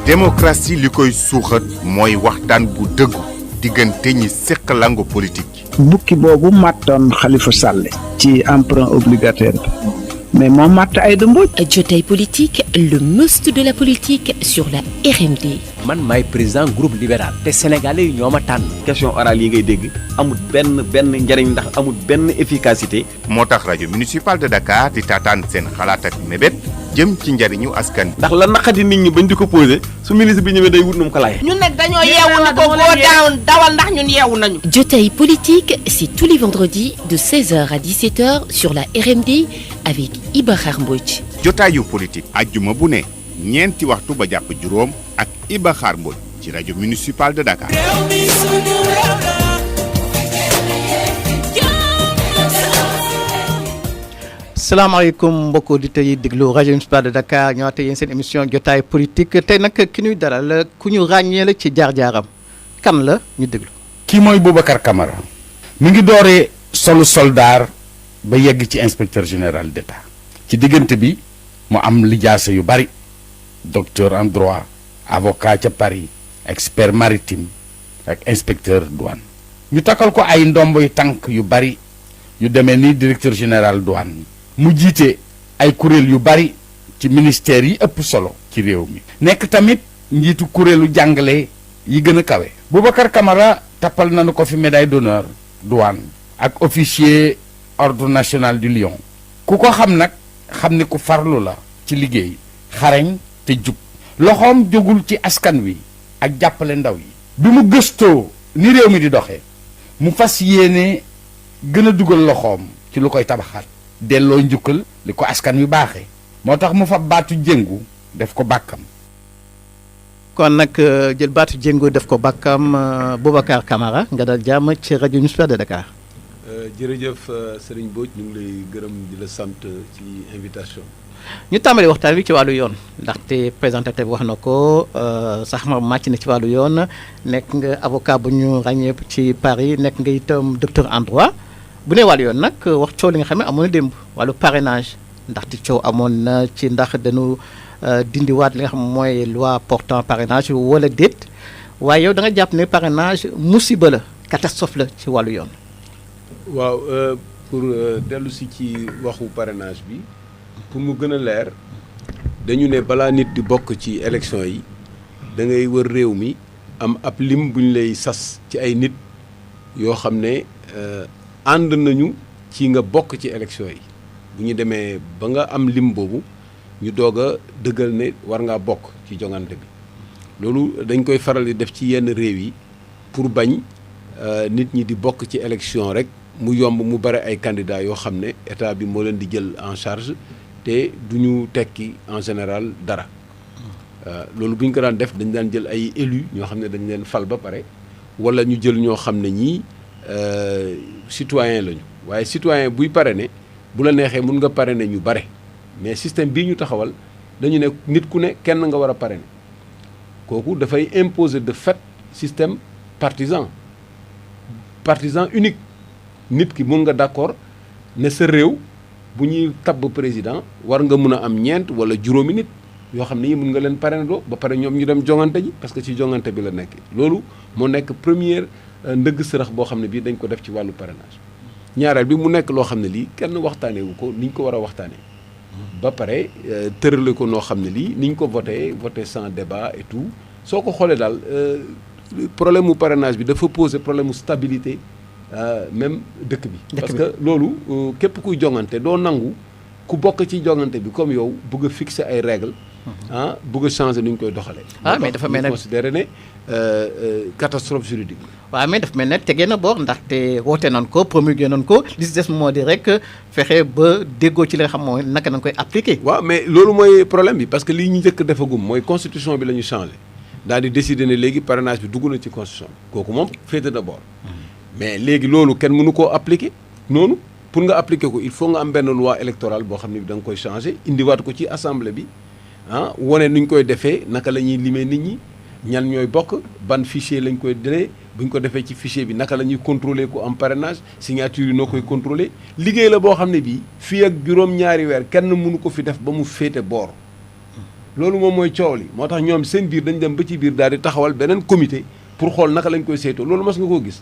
démocratie li koy suuxat mooy waxtaan bu dëggu diggante ñi séq langue politique. bukki boobu màttoon Khalifa Sall ci emprunt obligataire mais moo màtt Aïda Mbodj. Jotaay politique, le must de la politique sur la RMD. man maay président groupe libéral te sénégalais yi ñoo ma tànn. question orale yi ngay dégg amul benn njariñ ndax amul benn efficacité. moo tax rajo municipal de Dakar di taataan seen xalaat ak mébét jëm ci njariñu askan. ndax la naqadi nit ñi bañ di ko posé su ministre bi ñëwee day wut nu mu ko laajee. ñun nag dañoo yeewu ni ko boo dawal ndax ñun yeewu nañu. Jotaay politique, c'est tous les vendredis de 16h à 17h sur la RMD avec Iba Khar Mbodj. jotaayu politique ajjuma bu ne ñeenti waxtu ba jàpp juróom ak Iba Khar Mbodj ci rajo municipal de Dakar. salaamaaleykum mbokki auditeurs yi déglu rajo municipal de Dakar ñëwaat yéen seen émission jotaay politique tey nag ki ñuy dalal ku ñu ràññee la ci jaar-jaaram kan la ñu déglu. kii mooy Boubacar Camara mi ngi dooree solu soldaar ba yegg ci inspecteur général d'État ci diggante bi mu am lijaasa yu bari docteur en droit avocat ca Paris expert maritime ak inspecteur douane ñu takkal ko ay ndomboy tànk yu bari yu demee ni directeur général douane mu jiite ay kuréel yu bari ci ministère yi ëpp solo ci réew mi nekk tamit njiitu kuréelu jàngale yi gën a kawe Boubacar Camara tappal nañu ko fi médaille d'honneur douane ak officier ordre national du Lion ku ko xam nag xam ni ku farlu la ci liggéey xarañ te jub loxoom jógul ci askan wi ak jàppale ndaw yi bi mu gëstoo ni réew mi di doxee mu fas yéene gën a dugal loxoom ci lu koy tabaxaat delloo njukkal li ko askan wi baaxee moo tax mu fa baatu jéngu def ko bàkkam kon nag jël baatu jéngo def ko bàkkam Boubacar Camara nga dal jàmm ci rajo municipal de Dakar. jërëjëf Serigne Mbodj ñu ngi lay gërëm di la sant ci invitation. ñu tàmbali waxtaan wi ci wàllu yoon ndaxte présentateur bi wax na ko sax ma màcc na ci wàllu yoon nekk nga avocat bu ñu ràññee ci Paris nekk nga itam docteur en droit bu nee wàllu yoon nag wax coow li nga xam ne amoon na démb wàllu parrainage ndaxte coow amoon na ci ndax dañu dindiwaat li nga xam mooy loi portant parrainage wala déet waaye yow da nga jàpp ne parrainage musiba la catastrophe la ci wàllu yoon. waaw pour dellu si ci waxu parrainage bi pour mu gën a leer dañu ne balaa nit di bokk ci élection yi da ngay wër réew mi am ab lim bu ñu lay sas ci ay nit yoo xam ne ànd nañu ci nga bokk ci élection yi bu ñu demee ba nga am lim boobu ñu doog a dëggal ne war ngaa bokk ci joŋante bi loolu dañ koy faral di def ci yenn réew yi pour bañ nit ñi di bokk ci élection rek mu yomb mu bare ay candidats yoo xam ne état bi moo leen di jël en charge te du ñu tekki en général dara loolu bu ñu ko daan def dañ daan jël ay élus ñoo xam ne dañ leen fal ba pare wala ñu jël ñoo xam ne ñii citoyen lañu waaye citoyen buy parrainer bu la neexee mun nga parrainer ñu bare mais système bii ñu taxawal dañu ne nit ku ne kenn nga war a parrainer kooku dafay imposer de fait système partisan unique nit ki mun nga d'accord ne sa réew bu ñuy tabb président war nga mun a am ñeent wala juróomi nit yoo xam ne yi mun nga leen parrainer doo ba pare ñoom ñu dem jongante ji parce que ci jongante bi la nekk loolu moo nekk première ndëgg sërëx boo xam ne bii dañ ko def ci wàllu parrainage ñaareel bi mu nekk loo xam ne lii kenn waxtaanee wu ko ni ñu ko war a waxtaanee ba pare tërale ko noo xam ne lii ni ñu ko voté sans débat et tout soo ko xoolee daal problème mu parrainage bi dafa poser problème mu stabilité même dëkk bi parce que loolu képp kuy jongante doo nangu ku bokk ci jongante bi comme yow bëgg a fixer ay règles bëgg a changer nu ñu koy doxalee. mais dafa mel ne considéré ne catastrophe juridique. waaw mais dafa mel ne tegee na boor ndaxte woote nañ ko promulgué nañ ko li si des moo di rek fexe ba déggoo ci li nga xam mooy naka nañ koy appliqué. waaw mais loolu mooy problème bi parce que lii ñu njëkk defagum mooy constitution bi la ñu changé daal di décider ne léegi parrainage bi dugg na ci constitution bi kooku moom féete na boor. mais léegi loolu kenn mënu koo appliquer noonu pour nga appliquer ko il faut nga am benn loi électorale boo xam ne bi da nga koy changer indiwaat ko ci assemblée bi wane nu ñu koy defee naka la ñuy limee nit ñi ñan ñooy bokk ban fichier lañ koy dëlee bu ñu ko defee ci fichier bi naka la ñuy contrôler ko am parrainage signature yi noo koy contrôler liggéey la boo xam ne bii fii ak juróom-ñaari weer kenn mënu ko fi def ba mu féete boor loolu moom mooy coow li moo tax ñoom seen biir dañ dem ba ci biir daal di taxawal beneen comité pour xool naka lañ koy saytoo loolu mas nga koo gis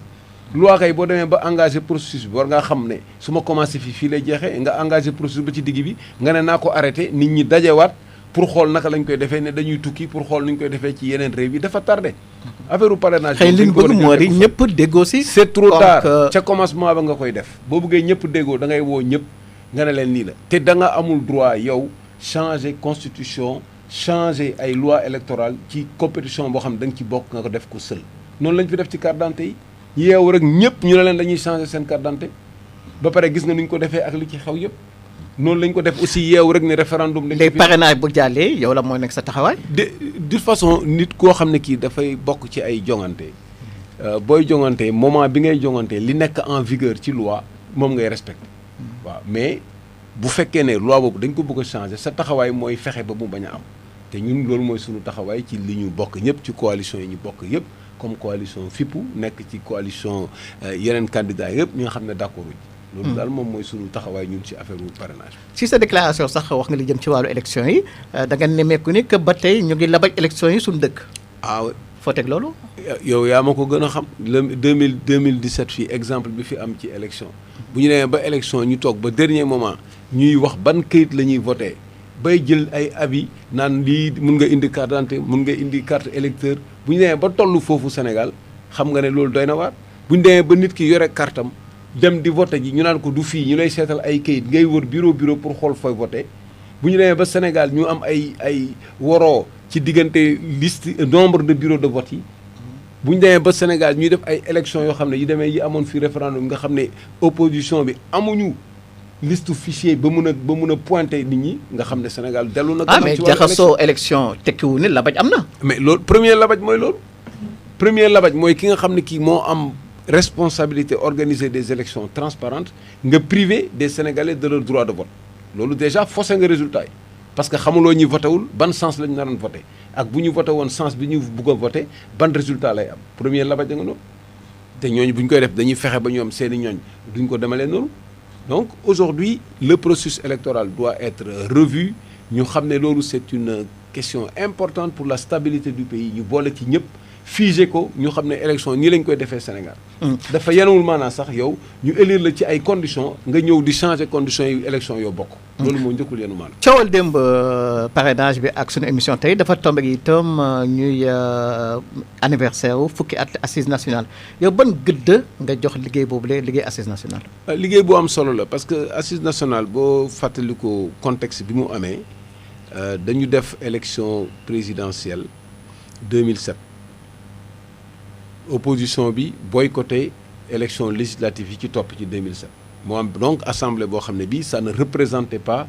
loi kay boo demee ba engagé processus bi war ngaa xam ne su ma commencé fii lay jeexee nga engagé processus ba ci digg bi nga ne naa ko arrêté nit ñi dajewaat pour xool naka lañ koy defee ne dañuy tukki pour xool nu ñu koy defee ci yeneen réew yi dafa tardé affaire parrainage xëy li ñu bëgg moo di ñëpp déggoo si c'est trop tard ca commencement ba nga koy def boo bëggee ñëpp déggoo da ngay woo ñëpp nga ne leen nii la te da nga amul droit yow changer constitution changer ay loi électorale ci compétition boo xam ne da nga ci bokk nga ko def ko seul noonu lañ fi def ci carte d'identité yi yeewu rek ñëpp ñu ne leen dañuy changer seen carte d'identité ba pare gis nga nu ñu ko defee ak li ci xew yëpp noonu lañ ko def aussi yeewu rek ne référendum lañ léegi parrainage bu jàllee yow la mooy nekk sa taxawaay de façon nit koo xam ne kii dafay bokk ci ay jongante booy jongante moment bi ngay jongante li nekk en vigueur ci loi moom ngay respecté waaw mais bu fekkee ne loi boobu dañ ko bëgg a changer sa taxawaay mooy fexe ba mu bañ a am te ñun loolu mooy suñu taxawaay ci li ñu bokk ñëpp ci coalition yi ñu bokk yëpp comme coalition FIPU nekk ci coalition yeneen candidats yëpp ñi nga xam ne d'accord uñ loolu daal moom mooy suñu taxawaay ñun ci affaire parrainage si sa déclaration sax wax nga li jëm ci wàllu élection yi da nga nemmeeku ni que ba tey ñu ngi labaj élection yi suñu dëkk foo teg loolu yow yaa ma ko gën a xam le 2017 fii exemple bi fi am ci élection bu ñu demee ba élection ñu toog ba dernier moment ñuy wax ban këyit la ñuy voté bay jël ay avis naan lii mun nga indi carte d'identité mun nga indi carte électeur bu ñu demee ba toll foofu Sénégal xam nga ne loolu doy na waar bu ñu demee ba nit ki yore kartam dem di voté ji ñu naan ko du fii ñu lay seetal ay këyit ngay wër bureau pour xool fooy voté bu ñu demee ba Sénégal ñu am ay woroo ci diggante liste nombre de bureaux de vote yi bu ñu demee ba Sénégal ñuy def ay élections yoo xam ne yu demee yi amoon fi référendum nga xam ne opposition bi amuñu liste fichier ba mun a pointer nit ñi nga xam ne Sénégal dellu na. mais jaxasoo élection tekkiwu ne labaj am na. mais loolu premier labaj mooy loolu. premier labaj mooy ki nga xam ne kii moo am responsabilité organiser des élections transparentes nga priver des Sénégalais de leur droit de vote loolu déjà faussé nga résultat yi. parce que xamuloo ñuy voté wul ban sens la ñu naroon voté ak bu ñu voté woon sens bi ñu bëgg a voté ban résultat lay am premier labaj da nga noonu te ñooñu bu ñu koy def dañuy fexe ba ñoom seeni ñooñ duñ ko demalee noonu donc aujourd'hui le processus électoral doit être revu ñu xam ne loolu c'est une question importante pour la stabilité du pays ñu boole ci ñëpp figé ko ñu xam ne élection nii lañ koy defee Sénégal dafa yenewul maanaam sax yow ñu élire la ci ay conditions nga ñëw di changer conditions yi élection yoo bokk loolu moo njëkkul yenu maanaam coowal démb parrainage bi ak sunu émission tey dafa tombé itam ñuy anniversaire wu fukki at assise nationale yow ban gëdd nga jox liggéey boobu la liggéey assise nationale liggéey bu am solo la parce que assise nationale boo fàttali ko contexte bi mu amee dañu def élection présidentielle 2007 opposition bi boycotté élection législative yi ci topp ci 2007 moo am donc assemblée boo xam ne bii ça ne représentait pas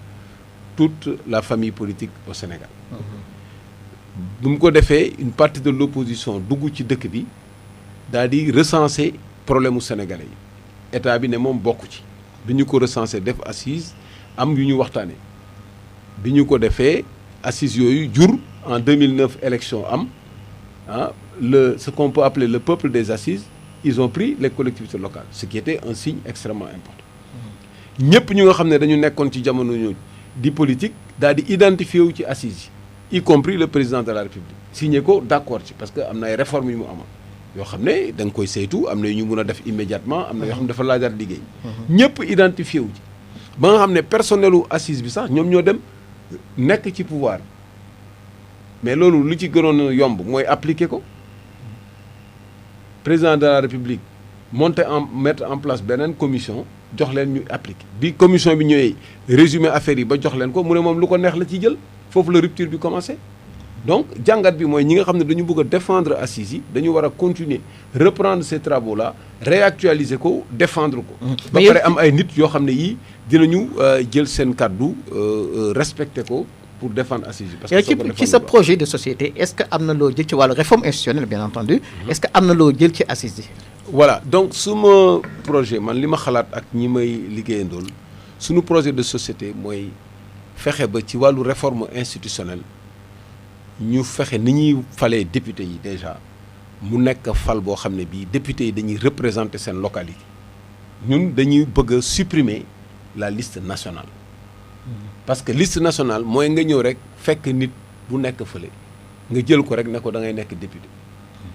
toute la famille politique au Sénégal bu mu ko defee une partie de l'opposition dugg ci dëkk bi daal di recenser problème mu sénégalais yi état bi ne moom bokk ci bi ñu ko recenser def assise am yu ñu waxtaanee bi ñu ko defee assise yooyu jur en 2009 élection am ce qu'on peut appeler le peuple des assises ils ont pris les collectivités locales ce qui était un signe extrêmement important ñëpp ñu nga xam ne dañu nekkoon ci jamono ñooñu di politique daal di identifié wu ci assises yi y compris le président de la République signé ko d'accord ci parce que am na ay réformes yu mu amoon yoo xam ne da nga koy saytu am na yu ñu mun a def immédiatement am na yoo xam ne dafa laajaat liggéey ñëpp identifié wu ci ba nga xam ne personnelu assise bi sax ñoom ñoo dem nekk ci pouvoir mais loolu lu ci gënoon yomb mooy appliquer ko président de la République mettre en place beneen commission jox leen ñu appliquer bi commission bi ñëwee résumé affaire yi ba jox leen ko mu ne moom lu ko neex la ciy jël foofu la rupture bi commencé donc jàngat bi mooy ñi nga xam ne dañu bëgg a défendre assises yi dañu war a continuer reprendre ces travaux là réactualiser ko défendre ko ba pare am ay nit yoo xam ne yii dinañu jël seen kàddu respecter ko pour défendre assises yi. parce que ci sa projet de société est-ce que am na loo jël ci wàllu réforme institutionnelle bien entendu est-ce que am na loo jël ci assises yi. voilà donc suma projet man li ma xalaat ak ñi may liggéeyandool suñu projet de société mooy fexe ba ci wàllu réforme institutionnelle ñu fexe ni ñuy falee député yi déjà mu nekk fal boo xam ne bii député yi dañuy représenter seen localité ñun dañuy bëgg a supprimer la liste nationale parce que liste nationale mooy nga ñëw rek fekk nit bu nekk fële nga jël ko rek ne ko da ngay nekk député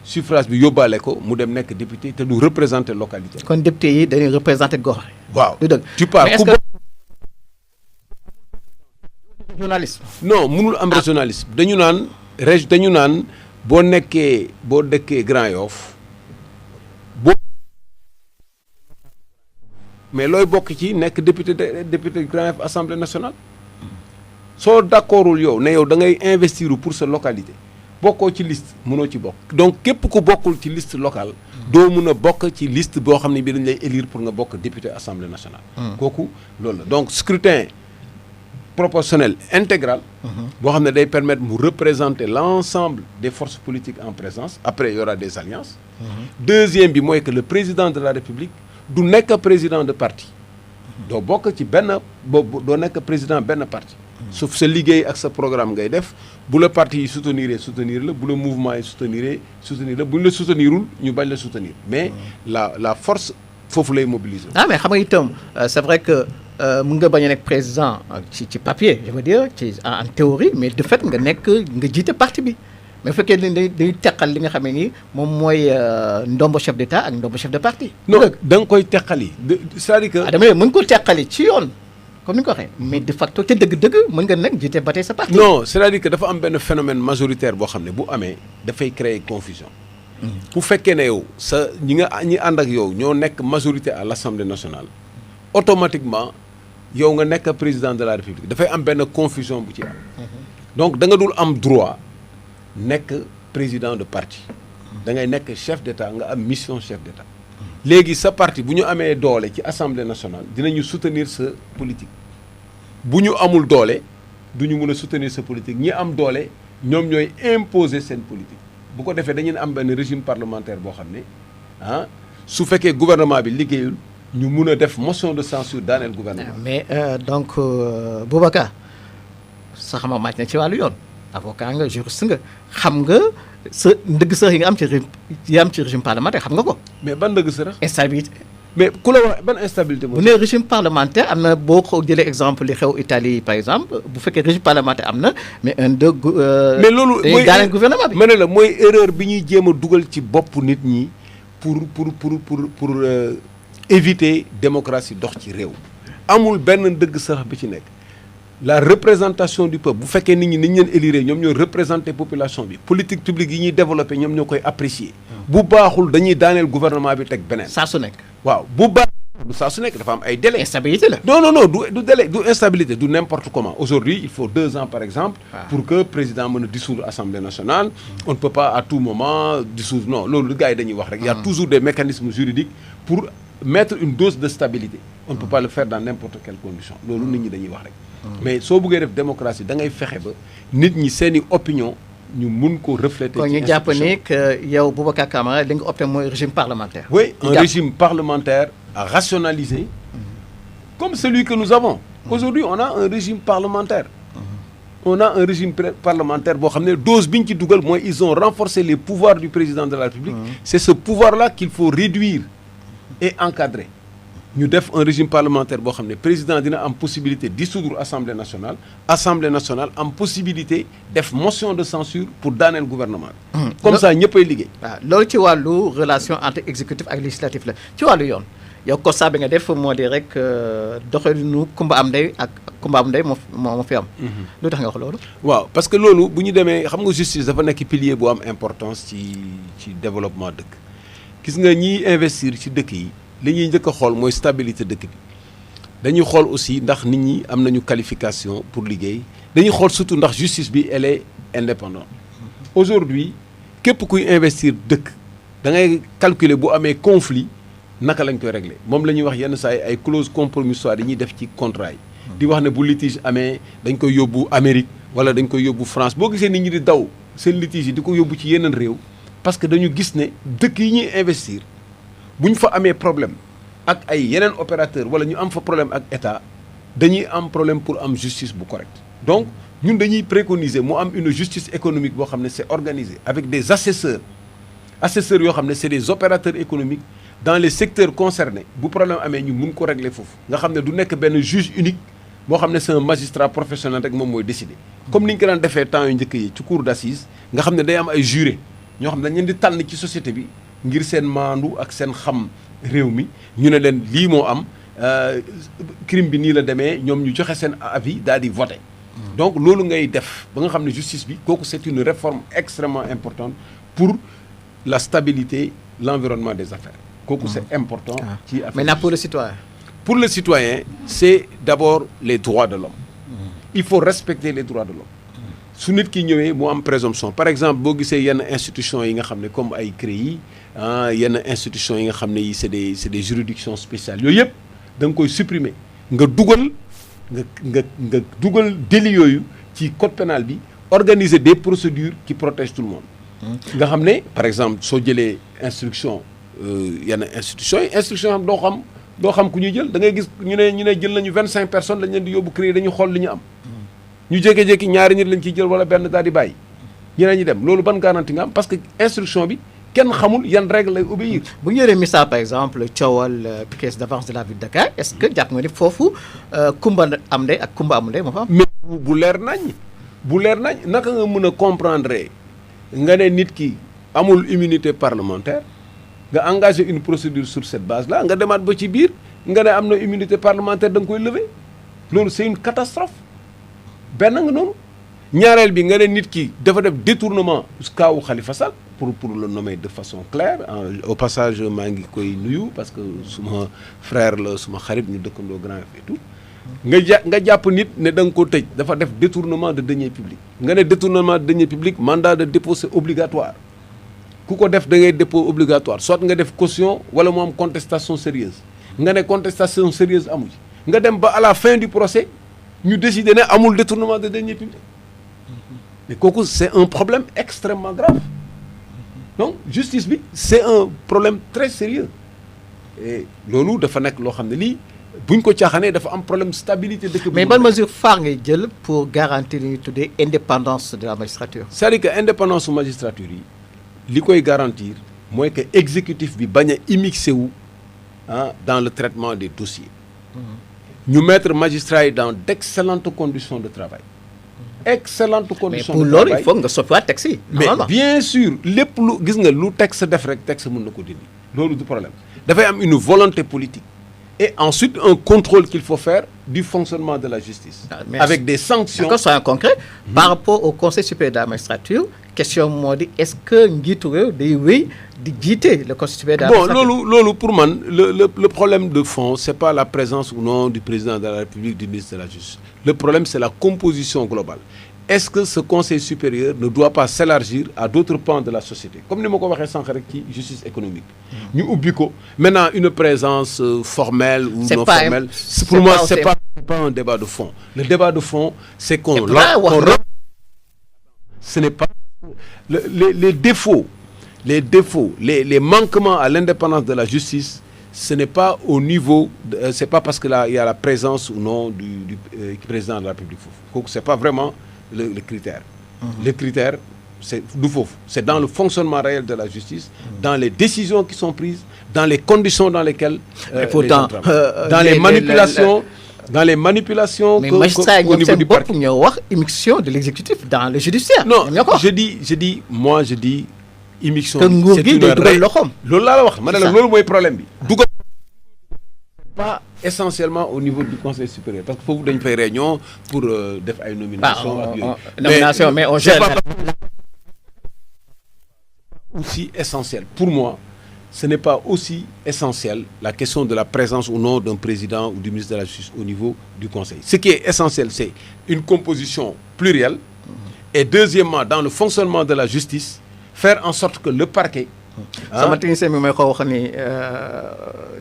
suffrage bi yóbbaale ko mu dem nekk député te du représenter localité. kon député yi dañuy représenter gox. waaw du dëgg tu parles ku journaliste. non mënul am régionalisme dañu naan boo dëkkee Grand Yoff mais looy bokk ci nekk député Grand Yoff Assemblée nationale soo d'accordul yow ne yow da ngay investir pour sa localité bokkoo ci liste mënoo ci bokk donc képp ku bokkul ci liste locale doo mun a bokk ci liste boo xam ne bi dañ lay élire pour nga bokk député Assemblée nationale kooku loolu la donc scrutin proportionnel intégral boo xam ne day permettre mu représenter l'ensemble des forces politiques en présence après il y aura des alliances deuxième bi mooy que le président de la République du nekk président de parti doo bokk ci doo nekk président benn parti sauf sa liggéey ak sa programme ngay def bu la parti yi soutenir la bu la mouvement yi soutenir la bu ñu la soutenirul ñu bañ la soutenir mais la force foofu lay mobiliser. mais xam nga itam c'est vrai que mën nga bañ a nekk président ci papier je veux dire en théorie mais de fait nga jiite parti bi mais bu fekkee dañuy teqal li nga xam ne nii moom mooy ndombo chef d'état ak ndombo chef de parti. non da nga koy teqali c'est-à-dire que. dama ne mën ko teqali ci yoon comme ni nga ko waxee mais de facto te dëgg-dëgg mën nga nekk jiite ba tey sa parti. non c'est-à-dire que dafa am benn phénomène majoritaire boo xam ne bu amee dafay créer confusion. bu fekkee ne yow ñi ànd ak yow ñoo nekk majorité à l'Assemblée nationale automatiquement yow nga nekk président de la République dafay am benn confusion bu ci am. donc da nga dul am droit nekk président de parti da ngay nekk chef d'état nga am mission chef d'état léegi sa parti bu ñu amee doole ci Assemblée nationale dinañu soutenir sa politique bu ñu amul doole du ñu mun a soutenir sa politique ñi am doole ñoom ñooy imposer seen politique bu ko defee dañu am benn régime parlementaire boo xam ne su fekkee gouvernement bi liggéeyul ñu mun a def motion de censure daaneel gouvernement. mais donc Boubacar sax ma màcc na ci wàllu yoon avocat nga juriste nga xam nga sa ndëgg sërëx yi nga am ci régime parlementaire xam nga ko. mais ban ndëgg sërëx. instabilité. mais ku la wax ban instabilité bu nee régime parlementaire am na boo ko jëlee exemple li xew Italie par exemple bu fekkee régime parlementaire am na mais mais loolu dañuy daaneel gouvernement bi. ma ne la mooy erreur bi ñuy jéem a dugal ci bopp nit ñi pour éviter démocratie dox ci réew. amul benn ndëgg sërëx bi ci nekk la représentation du peuple bu fekkee nit ñi ni ñu leen élire ñoom ñoo représenter population bi politique publique yi ñuy développer ñoom ñoo koy apprécier. bu baaxul dañuy daaneel gouvernement bi teg beneen. saa su nekk. waaw bu baax du saa su nekk dafa am ay délais. instabilité la. non du délai du instabilité du n'importe comment aujourd'hui il faut 2 ans par exemple. pour que président mën a dissoudre Assemblée nationale. on ne peut pas à tout moment dissoudre non loolu gars yi dañuy wax rek. il y a toujours des mécanismes juridiques pour mettre une dose de stabilité. on ne peut pas le faire dans n'importe quelle condition loolu nit ñi dañuy wax rek. mais soo bëggee def démocratie da ngay fexe ba nit ñi seeni opinion ñu mun ko refléter. kon ñu jàpp ni que yow Boubacar Camara li nga opté mooy régime parlementaire. oui un régime parlementaire à rationaliser comme celui que nous avons. aujourd'hui on a un régime parlementaire. on a un régime parlementaire boo xam ne dose bi ñu ci dugal mooy ils ont renforcé les pouvoirs du président de la République. c'est ce pouvoir là qu'il faut réduire et encadrer. ñu def un régime parlementaire boo xam ne président dina am possibilité dissoudre assemblée nationale am possibilité def motion de censure pour daaneel gouvernement bi. comme ça ñëppay liggéey. waaw loolu ci wàllu relation entre exécutif ak législatif la ci wàllu yoon yow constat bi nga def moo di rek doxalinu kumba am ndey ak kumba am ndey moo fi am. lu tax nga wax loolu. waaw parce que loolu bu ñu demee xam nga justice dafa nekk pilier bu am importance ci développement dëkk gis nga ñiy investir ci dëkk yi. li ñuy njëkk a xool mooy stabilité dëkk bi dañuy xool aussi ndax nit ñi am nañu qualification pour liggéey dañuy xool surtout ndax justice bi elle est indépendante aujourd'hui képp kuy investir dëkk da ngay calculer bu amee conflit naka lañ koy régler moom la ñuy wax yenn saa yi ay clause compromissoire yi ñuy def ci contrat yi di wax ne bu litige amee dañ koy yóbbu Amérique wala dañ koy yóbbu France boo gisee nit ñi di daw seen litige yi di ko yóbbu ci yeneen réew parce que dañu gis ne dëkk yi ñuy investir bu ñu fa amee problème ak ay yeneen opérateur wala ñu am fa problème ak état dañuy am problème pour am justice bu correct donc ñun dañuy préconiser mu am une justice économique boo xam ne c'est organisé avec des assesseurs yoo xam ne c'est des opérateurs économiques dans les secteurs concernés bu problème amee ñu mun ko régler foofu nga xam ne du nekk benn juge unique boo xam ne c'est un magistrat professionnel rek moom mooy décider. comme ni ñu ko daan defee temps yu njëkk yi ci cour d'assises nga xam ne day am ay jurés ñoo xam ne dañ leen di tànn ci société bi ngir seen maandu ak seen xam réew mi ñu ne leen lii moo am crime bi nii la demee ñoom ñu joxe seen avis daal di voter. donc loolu ngay def ba nga xam ne justice bi kooku c'est une réforme extrêmement importante pour la stabilité l'environnement des affaires kooku c'est important ci affaire. Maintenant pour le citoyen. Pour le citoyen c'est d'abord les droits de l'homme il faut respecter les droits de l'homme su nit ki ñëwee mu am présomption par exemple boo gisee yenn institutions yi nga xam ne comme ay CREI yenn institutions yi nga xam ne yi c'est des juridictions spéciales yooyu yëpp da nga koy supprimer nga dugal nga dugal délit yooyu ci code pénal bi organiser des procédures qui protègent tout le monde nga xam ne par exemple soo jëlee instruction yenn institutions yi instruction am doo xam ku ñuy jël da ngay gis ñu ne jël nañu 25 personnes lañ leen di yóbbu CREI dañu xool li ñu am ñu jékki-jékki ñaari nit lañ ciy jël wala benn daal di bàyyi ñeneen ñi dem loolu ban garantie nga am parce que instruction bi kenn xamul yan règle lay obéir. bu ñu yoree misaal par exemple coowal pièce d'avance de la ville de Dakar est-ce que jàpp nga ni foofu kumba am ndey ak kumba amul ndey moo fa am. mais bu leer nañ naka nga mën a comprendre nga ne nit ki amul immunité parlementaire nga engagé une procédure sur cette base là nga demaat ba ci biir nga ne am na immunité parlementaire da nga koy lever loolu c'est une catastrophe benn nga noonu ñaareel bi nga ne nit ki dafa def détournement kaawu Khalifa Sall pour le nommer de façon claire au passage maa ngi koy nuyu parce que suma frère la suma xarit ñu dëkkandoo Grand Yoff et tout nga jàpp nit ne da nga ko tëj dafa def détournement de deniers publics nga ne détournement de deniers publics mandat de dépôt c'est obligatoire ku ko def da ngay dépôt obligatoire soit nga def caution wala mu am contestation sérieuse nga ne contestation sérieuse amu ci nga dem ba à la fin du procès ñu décider ne amul détournement de deniers publics mais kooku c'est un problème extrêmement grave donc justice bi c'est un problème très sérieux et loolu dafa nekk loo xam ne lii buñ ko caaxaanee dafa am problème stabilité dëkk bi. mais ban mesure phare ngay jël pour garantir li ñuy tuddee indépendance de la magistrature. c'est-à-dire que indépendance su magistrature yi li koy garantir mooy que exécutif bi bañ a immixé wu dans le traitement des dossiers. ñu mettre magistrats yi dans d'excellentes conditions de travail. excellentes conditions de travail mais pour loolu il faut nga soppiwaat texte yi. mais bien sûr lépp lu gis nga lu texte def rek texte mën na ko dindi loolu du problème dafay am une volonté politique et ensuite un contrôle qu'il faut faire du fonctionnement de la justice. avec des sanctions. d'accord soyons concret par rapport au conseil supérieur de la magistrature question moo di est-ce que njiitu réew day wéy di jiite le conseil supérieur de la magistrature. loolu pour man le problème de fond c'est pas la présence ou non du président de la République du ministre de la Justice le problème c'est la composition globale est-ce que ce conseil supérieur ne doit pas s'élargir à d'autres pans de la société comme ni ma ko waxee sànq rek ci justice économique ñu ubbi ko maintenant une présence formelle ou non formelle pour moi c'est pas un débat de fond le débat de fond c'est qu'on ce n'est pas les défauts les manquements à l'indépendance de la justice ce n'est pas au niveau c'est pas parce que là il y a la présence ou non du président de la République foofu kooku c'est pas vraiment le critère. Le critère c'est du foofu c'est dans le fonctionnement réel de la justice dans les décisions qui sont prises dans les conditions dans lesquelles pourtant dans les manipulations mais magistrats yi ñoom seen bopp ñoo wax immixtion de l'exécutif dans le judiciaire. non je dis immixtion. te nguur gi day dugal loxoom. loolu laa la wax ma ne la loolu mooy problème bi. dugal pas essentiellement au niveau du conseil supérieur parce que foofu dañu fay réunion pour def ay nominations. ak yooyu nomination mais on gère. aussi essentiel pour moi ce n'est pas aussi essentiel la question de la présence ou non d'un président ou du ministre de la Justice au niveau du conseil ce qui est essentiel c'est une composition plurielle et deuxièmement dans le fonctionnement de la justice faire en sorte que le parquet. sama technicien mi may ko wax ni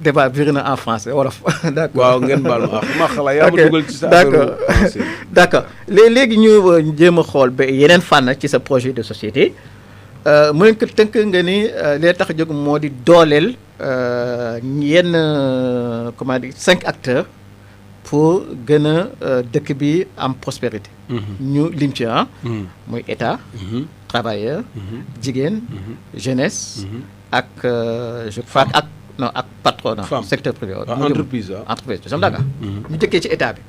débat bi na en français wolof. d'accord waaw ngeen baal ma xalaat yaa ma dugal ci sa affaire. d'accord léegi ñu jéem a xool ba yeneen fànn ci sa projet de société mën ko tënk nga ni li tax a jóg moo di dooleel yenn comment dire 5 acteurs pour gën a dëkk bi am prospérité. ñu lim ci muy état. travailleur jigéen jeunesse ak je crois ak patronat secteur privé entreprise entreprise d'accord ñu jëkkee ci état bi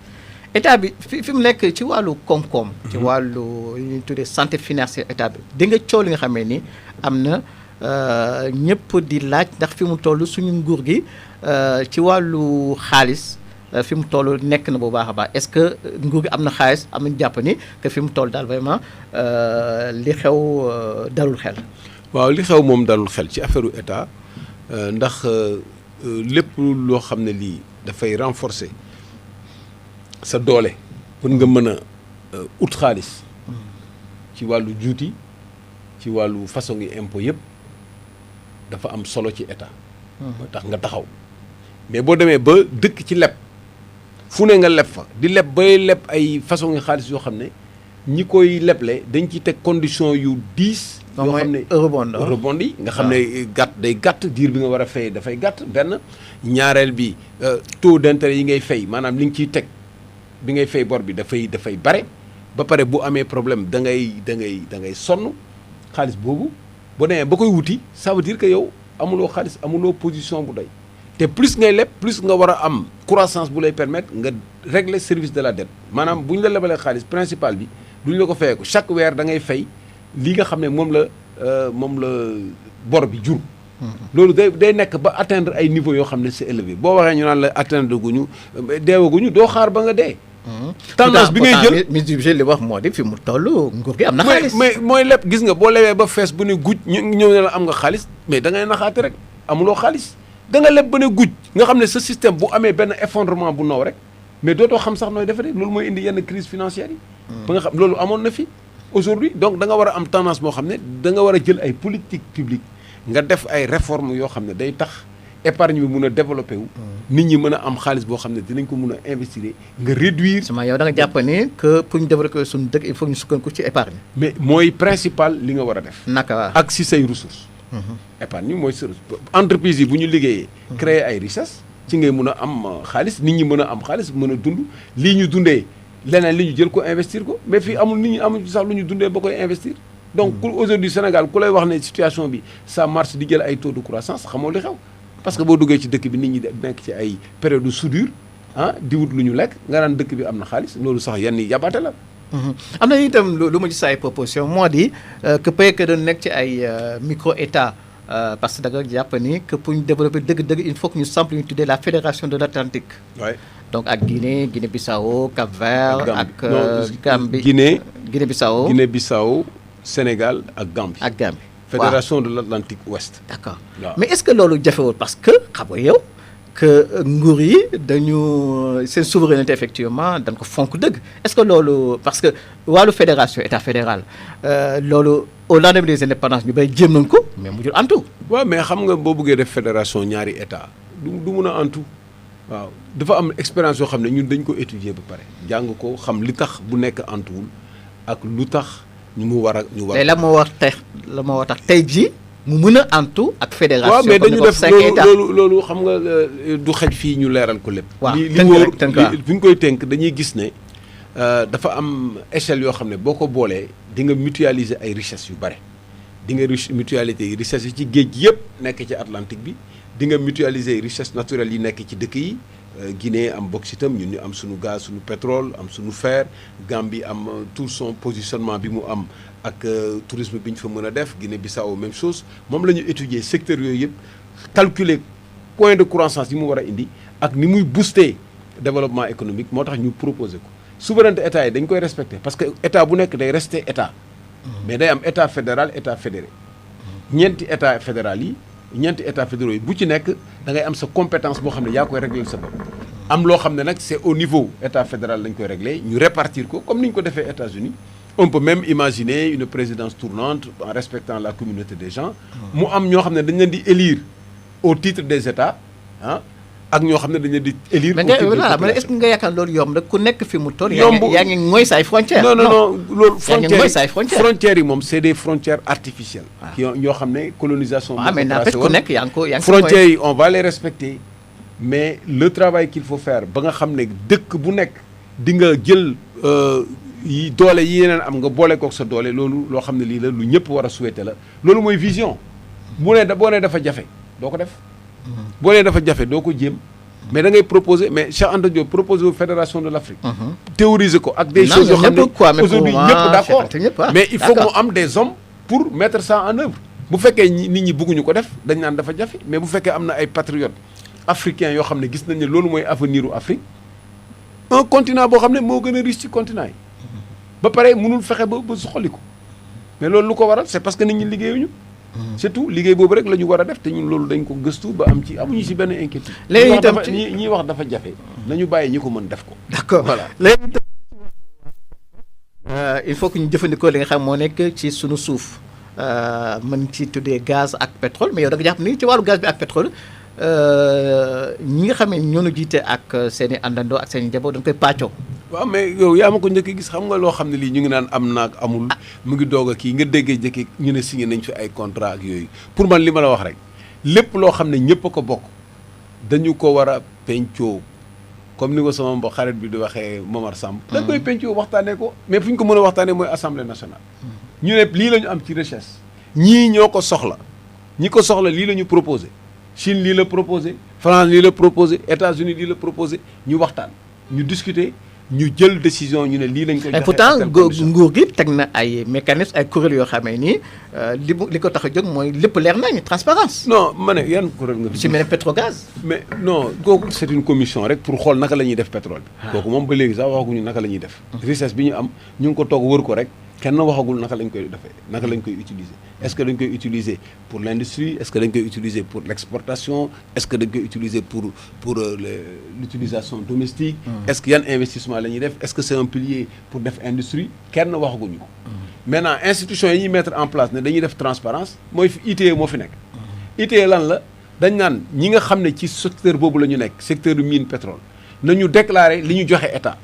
état bi fi mu nekk ci wàllu koom-koom. ci wàllu li ñuy tuddee santé financière état bi di nga coow li nga xamee ni am na ñëpp di laaj ndax fi mu toll suñu nguur gi ci wàllu xaalis fi mu toll nekk na bu baax a baax est-ce que nguur gi am na xaalis am nañu jàpp ni que fi mu toll daal vraiment li xew dalul xel. waaw li xew moom dalul xel ci affaire état ndax lépp loo xam ne lii dafay renforcer sa doole pour nga mën a ut xaalis ci wàllu juuti ci wàllu façon ngi impôt yëpp dafa am solo ci état. moo tax nga taxaw mais boo demee ba dëkk ci leb fu ne nga leb fa di leb bay leb ay façon ngi xaalis yoo xam ne ñi koy leble dañ ci teg condition yu diis. yoo xam ne eurobond yi nga xam ne day gàtt diir bi nga war a fay dafay gàtt benn ñaareel bi taux d'intérêt yi ngay fay maanaam li nga ciy teg bi ngay fay bor bi dafay bare ba pare bu amee problème da ngay sonn xaalis boobu boo demee ba koy wuti ça veut dire que yow amuloo xaalis amuloo position bu doy te plus ngay leb plus nga war a am croissance bu lay permettre nga régler service de la dette maanaam bu ñu la lebalee xaalis principal bi duñ la ko fayeeku chaque weer da ngay fay li nga xam ne moom la bor bi jur. loolu day nekk ba atteindre ay niveau yoo xam ne c'est élevé boo waxee ñu naan la atteindre guñu deewaguñu doo xaar ba nga dee. tendance bi ngay jël ministre du budget li wax moo di fi mu toll nguur gi am na xaalis. mais mooy lépp gis nga boo lebee ba fees bu ne guj ñu ñëw ne la am nga xaalis mais da ngay naxaate rek amuloo xaalis da nga leb ba ne guj nga xam ne sa système bu amee benn effondrement bu naw rek mais dootoo xam sax nooy defee loolu mooy indi yenn crise financière yi. ba nga xam loolu amoon na fi. aujourd'hui donc da nga war a am tendance moo xam ne da nga war a jël ay politique publique nga def ay réformes yoo xam ne day tax épargne bi mun a développé wu. nit ñi mën a am xaalis boo xam ne dinañ ko mun a investir nga réduire. sama yow da nga jàpp ni que pour ñu développer suñu dëkk il faut ñu sukkandiku ci épargne. mais mooy principal li nga war a def. naka ak si say ressources. épargne mooy sa entreprise yi bu ñu liggéeyee. créer ay richesses ci ngay mun a am xaalis nit ñi mën a am xaalis mën a dund lii ñu dundee. leneen li ñu jël ko investir ko mais fii amul nit ñi amul sax lu ñu dundee ba koy investir donc aujourd'hui Sénégal ku lay wax ne situation bi ça marche di jël ay taux de croissance xamoo li xew parce que boo duggee ci dëkk bi nit ñi nekk ci ay période de soudure di wut lu ñu lekk nga naan dëkk bi am na xaalis loolu sax yenn yabaate la. am na itam lu ma gis ay proposition moo di que peut-être que dañu nekk ci ay micro état parce que da nga jàpp ni que pour ñu développer dëgg-dëgg il faut que ñu samp ñu tuddee la fédération de l'Atlantique. Ouais. donc ak Guinée-Bissau Cap-Vert ak Gambie Guinée-Bissau Guinée-Bissau Sénégal ak Gambie. ak Gambie fédération de l'Atlantique Ouest. d'accord waaw. mais est-ce que loolu jafewul parce que xam nga yow que nguur yi dañu seen souveraineté effectivement dañ ko fonk dëgg est-ce que loolu parce que wàllu fédération état fédéral loolu au lendemain des indépendances ñu bay jéem nañ ko mais mujjul antu. waaw mais xam nga boo bëggee def fédération ñaari état du mun a antu. waaw dafa am expérience yoo xam ne ñun dañ ko étudier ba pare jàng ko xam li tax bu nekk antuwul ak lu tax ñu war la moo war tax tey jii mu mën a antu ak fédération. waaw mais dañu def loolu xam nga du xej fii ñu leeral ko lépp. waaw li wóor fi ñu koy tënk dañuy gis ne dafa am échelle yoo xam ne boo ko boolee di nga mutualiser ay richesses yu bare di nga mutualiser richesses yi ci géej gi yëpp nekk ci Atlantique bi. di nga mutualiser richesse naturelle yi nekk ci dëkk yi Guinée am bauxite am ñun ñu am suñu gaz suñu pétrole am suñu fer Gambie am tout son positionnement bi mu am ak tourisme bi ñu fa mën a def Guinée-Bissau même chose moom la ñu étudier secteur yooyu yëpp calculer point de croissance yi mu war a indi ak ni muy booster développement économique moo tax ñu proposer ko souveraineté état yi dañ koy respecter parce que état bu nekk day rester état mais day am état fédéral état fédéré ñeenti état fédéral yi ñeenti états fédéraux yi bu ci nekk da ngay am sa compétence boo xam ne yaa koy régler sa bopp am loo xam ne nag c'est au niveau état fédéral lañ koy régler ñu répartir ko comme ni ñu ko defee États-Unis on peut même imaginer une présidence tournante en respectant la communauté des gens mu am ñoo xam ne dañ leen di élire au titre des états ak ñoo xam ne dañ leen di élire au titre voilà mais est-ce que nga yaakaar loolu yomb nag ku nekk fi mu toll yaa ngi mooy say frontières non loolu frontières yi moom c'est des frontières artificielles yoo xam ne colonisation mais n'empêche ku nekk yaa ngi ko frontières yi on va les respecter mais le travail qu'il faut faire ba nga xam ne dëkk bu nekk di nga jël yi doole yi yeneen am nga boole kook sa doole loolu loo xam ne lii la lu ñëpp war a souhaiter la loolu mooy vision boo nee dafa jafe doo ko def boo nee dafa jafe doo ko jéem mais da ngay proposer mais Cheikh Anta Diop proposer wu fédération de l'Afrique. théoriser ko ak des choses yoo xam ne aujourd'hui ñëpp d'accord mais il faut que mu am des hommes pour mettre ça en œuvre. bu fekkee nit ñi bëgguñu ko def dañ naan dafa jafe mais bu fekkee am na ay patriotes africains yoo xam ne gis nañ ne loolu mooy avenir u Afrique un continent boo xam ne moo gën a riche ci continent yi ba pare mënul fexe ba suqali ko mais loolu lu ko waral c'est parce que nit ñi liggéeyuñu. c'est tout liggéey boobu rek la ñu war a def te ñun loolu dañ ko gëstu ba am ci amuñu ci benn inquiétude. léegi itam ñi wax dafa jafe nañu bàyyi ñi ko mën def ko. d'accord voilà léegi itam il faut que ñu jëfandikoo li nga xam moo nekk ci sunu suuf. mën ci tuddee gaz ak pétrole mais yow da nga jàpp ni ci wàllu gaz bi ak pétrole ñi nga xam ne ñoo ñu jiite ak seen i àndandoo ak seen i njaboot dañ koy pàccoo. waaw mais yow yaa ma ko njëkk gis xam nga loo xam ne lii ñu ngi naan am naag amul. mu ngi doog a kii nga déggee jëkki ñu ne signé nañ fi ay contrat ak yooyu pour man li ma la wax rek lépp loo xam ne ñëpp a ko bokk dañu ko war a pencoo comme ni ko sama mbokk xarit bi di waxee Momar Samb. da koy pencoo waxtaanee ko mais fu ñu ko mën a waxtaanee mooy assemblée nationale. ñu ne lii la ñu am ci recherche ñii ñoo ko soxla ñi ko soxla lii la ñu proposé Chine lii la proposé France lii la proposé États-Unis lii la proposé ñu waxtaan ñu discuter ñu jël décision ñu ne lii lañ koy joxe. pourtant nguur gi teg na ay mécanismes ay kuréel yoo xamee ni li ko tax a jóg mooy lépp leer nañu transparence. non ma ne yan kuréel nga. ci mel ne Petrogaz. mais non kooku c'est une commission rek pour xool naka la ñuy def pétrole bi. kooku moom ba léegi sax waxaguñu naka la ñuy def. richesse bi ñu am ñu ngi ko toog wër ko rek. kenn waxagul naka lañ koy defee naka lañ koy utiliser est-ce que dañ koy utiliser pour l'industrie est-ce que dañ koy utiliser pour l'exportation est-ce que dañ koy utiliser pour l'utilisation domestique est-ce que yan investissement la ñuy def est-ce que c'est un pilier pour def industrie kenn waxaguñu ko maintenant institution yi ñuy mettre en place ne dañuy def transparence mooy ITIE moo fi nekk ITIE lan la dañ naan ñi nga xam ne ci secteur boobu la ñu nekk secteur du mine pétrole nañu déclarer li ñu joxe état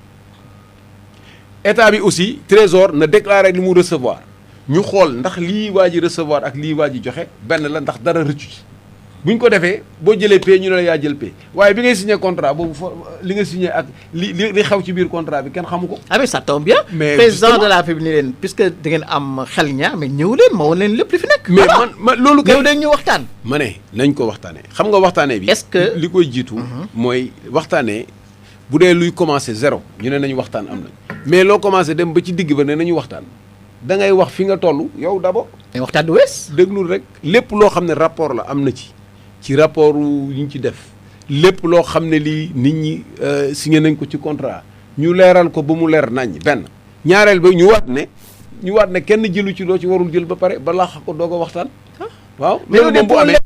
bi aussi trésor na déclarer li mu recevoir ñu xool ndax lii waa ji recevoir ak lii waa ji joxe benn la ndax dara rëccu ci bu ñu ko defee boo jëlee paie ñu ne la yaa jël paie waaye bi ngay signé contrat boobu li nga signé ak li xew ci biir contrat bi kenn xamu ko. ah mais ça tombe bien. mais président de la République ni leen puisque da ngeen am xel ñaar mais ñëw leen ma woon leen lépp li fi nekk. mais man loolu. ñëw leen ñu waxtaan. ma ne nañ ko waxtaanee xam nga waxtaanee bi. est-ce que li koy jiitu. mooy waxtaanee bu dee luy commencer zéro ñu ne nañu waxtaan am nañ mais loo commencé dem ba ci digg ba ne nañu waxtaan da ngay wax fi nga toll yow d'abord. mais waxtaan du wees. déglul rek lépp loo xam ne rapport la am na ci rapport yi ñu ci def lépp loo xam ne lii nit ñi signé nañ ko ci contrat ñu leeral ko ba mu leer nañ benn ñaareel ba ñu waat ne kenn jëlu ci loo ci warul jël ba pare ba laax ko doog a waxtaan. waaw loolu moom bu amee.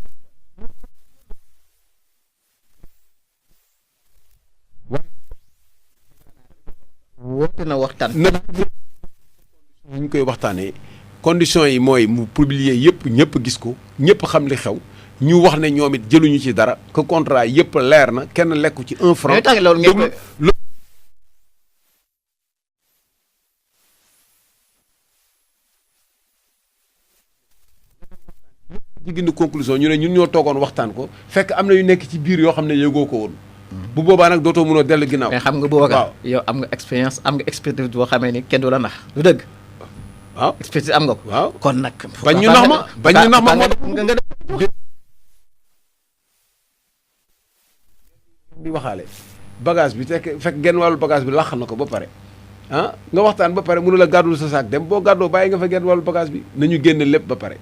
woote na waxtaan. ñu koy waxtaanee conditions yi mooy mu publier yëpp ñëpp gis ko ñëpp xam li xew ñu wax ne ñoom it jëluñu ci dara que contrat yëpp leer na kenn lekku ci 1 franc. loolu ngeen ci gindi conclusion ñu ne ñun ñoo toogoon waxtaan ko fekk am na yu nekk ci biir yoo xam ne yëgoo ko woon. bu boobaa nag dootoo mënoo dellu ginnaaw. mais xam nga booba yow am nga expérience am nga expertise boo xamee ni kenn du la nax du dëgg. waaw expertise am nga ko. waaw kon nag. bañ ñu nax ma nga di waxaale bagage bi fekk genn wàllu bagage bi làq na ko ba pare nga waxtaan ba pare mënu la gàddul sa saak dem boo gàddoo bàyyi nga fa genn wàllu bagage bi nañu génne lépp ba pare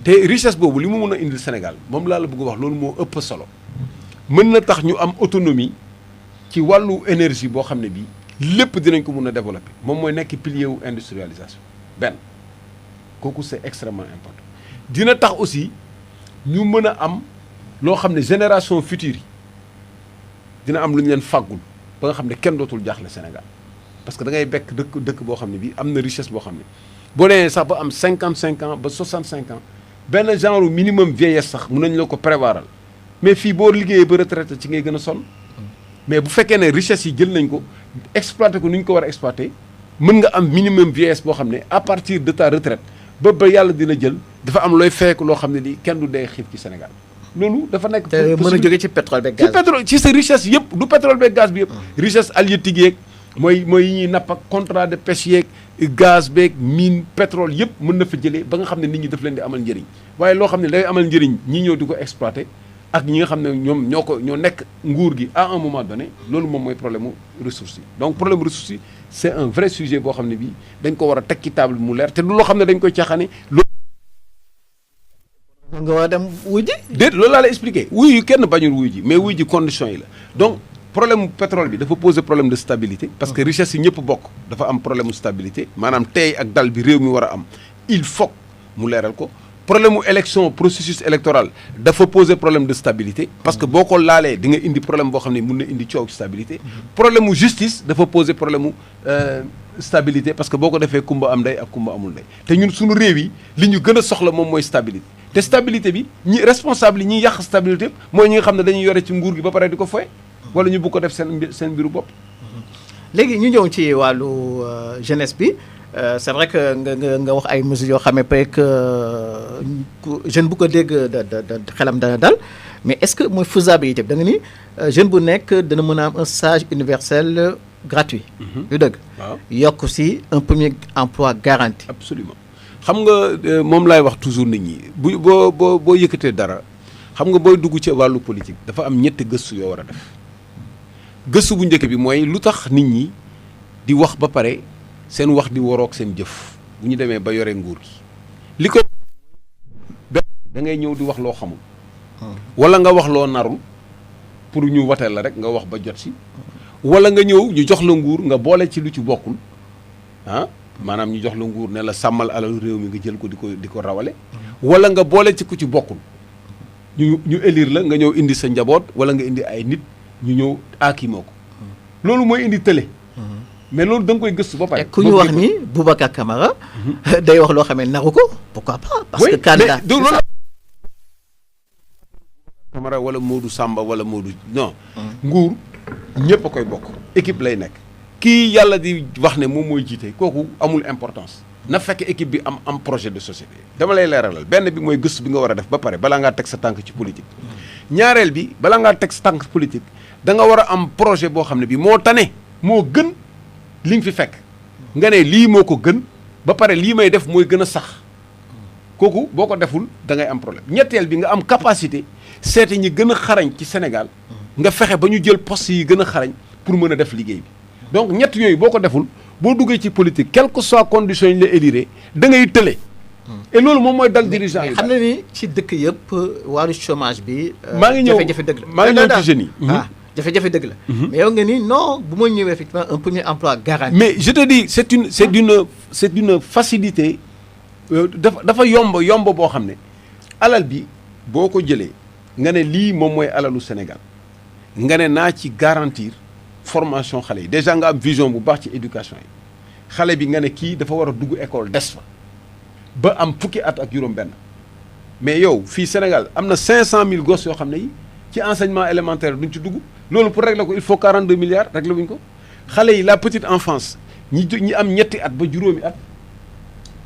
te richesse boobu li mu mën a indil Sénégal moom laa la bëgg wax loolu moo ëpp solo mën na tax ñu am autonomie ci wàllu énergie boo xam ne bii lépp dinañ ko mun a développer moom mooy nekk pilier wu industrialisation benn kooku c'est extrêmement important dina tax aussi ñu mën a am loo xam ne génération future yi dina am lu ñu leen fàggul ba nga xam ne kenn dootul jaaxle Sénégal parce que da ngay bekk dëkk boo xam ne bii am na richesse boo xam ne boo nee sax ba am 55 ans ba 65 ans benn genre minimum vieillesse sax mun nañ la ko prévoiral mais fii boo liggéeyee ba retraité ci ngay gën a sonn mais bu fekkee ne richesse yi jël nañ ko exploité ko ni ñu ko war a exploité mën nga am minimum vieillesse boo xam ne à partir de ta retraite ba yàlla dina jël dafa am looy feeku loo xam ne lii kenn du dee xiif ci Sénégal loolu dafa nekk. te mën a jóge ci pétrole beeg gaz ci pétrole ci sa richesse yëpp du pétrole beeg gaz bi yëpp. richesse halieutique yeeg mooy yi ñuy napp ak contrat de pêche yeeg gaz beeg mine pétrole yëpp mën na fa jëlee ba nga xam ne nit ñi daf leen di amal njëriñ waaye loo xam ne day amal njëriñ ñi ñëw di ko exploité ak ñi nga xam ne ñoom ñoo nekk nguur gi à un moment donné loolu moom mooy problème mu ressources yi donc problème mu ressources yi c' est un vrai sujet boo xam ne bii dañ ko war a teg ci table mu leer te du loo xam ne dañ koy caaxaane nga war a dem wuy ji. déet loolu laa la expliqué wuy yi kenn bañul wuy ji mais wuy ji conditions yi la donc problème pétrole bi dafa poser problème de stabilité parce que richesse yi ñëpp bokk dafa am problème mu stabilité maanaam tey ak dal bi réew mi war a am il faut mu leeral ko problème mu élection processus électoral dafa poser problème de stabilité parce que boo ko laalee di nga indi problème boo xam ne mun na indi coow ci stabilité problème mu justice dafa poser problème mu stabilité parce que boo ko defee kumba am ndey ak kumba amul ndey te ñun suñu réew yi li ñu gën a soxla moom mooy stabilité te stabilité bi ñi responsable yi ñiy yàq stabilité mooy ñi nga xam ne dañuy yore ci nguur gi ba pare di ko foye wala ñu bëgg ko def seen mbiru bopp. léegi ñu ñëw ci wàllu jeunesse bi c' est vrai que nga wax ay mesures yoo xam ne peut être que jeune bu ko dégg xelam dana dal mais est ce que mooy faisabilité bi da nga ni jeune bu nekk dana mën a am un stage universel gratuit. yu dëgg. waaw yokk si un premier emploi garanti. absolument xam nga moom laay wax toujours nit ñi boo yëkkatee dara xam nga booy dugg ci wàllu politique dafa am ñetti gëstu yoo war a def. gëstu bu njëkk bi mooy lu tax nit ñi di wax ba pare seen wax di waroog seen jëf bu ñu demee ba yore nguur gi li ko benn da ngay ñëw di wax loo xamul wala nga wax loo narul pour ñu wateel la rek nga wax ba jot si wala nga ñëw ñu jox la nguur nga boole ci lu ci bokkul ah maanaam ñu jox la nguur ne la sàmmal alal réew mi nga jël ko di ko rawale wala nga boole ci ku ci bokkul ñu élire la nga ñëw indi sa njaboot wala nga indi ay nit ñu ñëw aakimoo ko loolu mooy indi tële mais loolu da nga koy gëstu ba pare. ku ñu wax ni Boubacar Camara day wax loo xam ne naru ko pourquoi pas. parce que candidat loolu Camara wala Modou Samba wala Modou non. nguur ñëpp a koy bokk. équipe lay nekk. kii yàlla di wax ne moom mooy jiite kooku amul importance na fekk équipe bi am projet de société. dama lay leeralal benn bi mooy gëstu bi nga war a def ba pare balaa ngaa teg sa tànk ci politique. ñaareel bi balaa ngaa teg sa tànk politique da nga war a am projet boo xam ne bi moo tane moo gën li nga fi fekk nga ne lii moo ko gën ba pare lii may def mooy gën a sax kooku boo ko deful da ngay am problème ñetteel bi nga am capacité seete ñi gën a xarañ ci Sénégal nga fexe ba ñu jël poste yi gën a xarañ pour mën a def liggéey bi donc ñett yooyu boo ko deful boo duggee ci politique quelle que soit condition yi ñu la élire da ngay tële et loolu moom mooy dal dirigeant yi xam na ni ci dëkk yëpp wàllu chômage bi maa ngi ñëw jafe-jafe dëgg la maa ngi ñëw ci jeunes yi jafe-jafe dëgg la mais yow nga ni non bu ma ñëwee effectivement un premier emploi garanti mais je te dis c'est d'une facilité dafa yomb boo xam ne alal bi boo ko jëlee nga ne lii moom mooy alalu Sénégal nga ne naa ci garantir formation xale yi déjà nga am vision bu baax ci éducation yi xale bi nga ne kii dafa war a dugg école des fa ba am fukki at ak juróom-benn mais yow fii Sénégal am na 500 000 gosses yoo xam ne yi ci enseignement élémentaire duñ ci dugg loolu pour régler ko il faut 42 milliards régler wuñ ko xale yi la petite enfance ñi am ñetti at ba juróomi at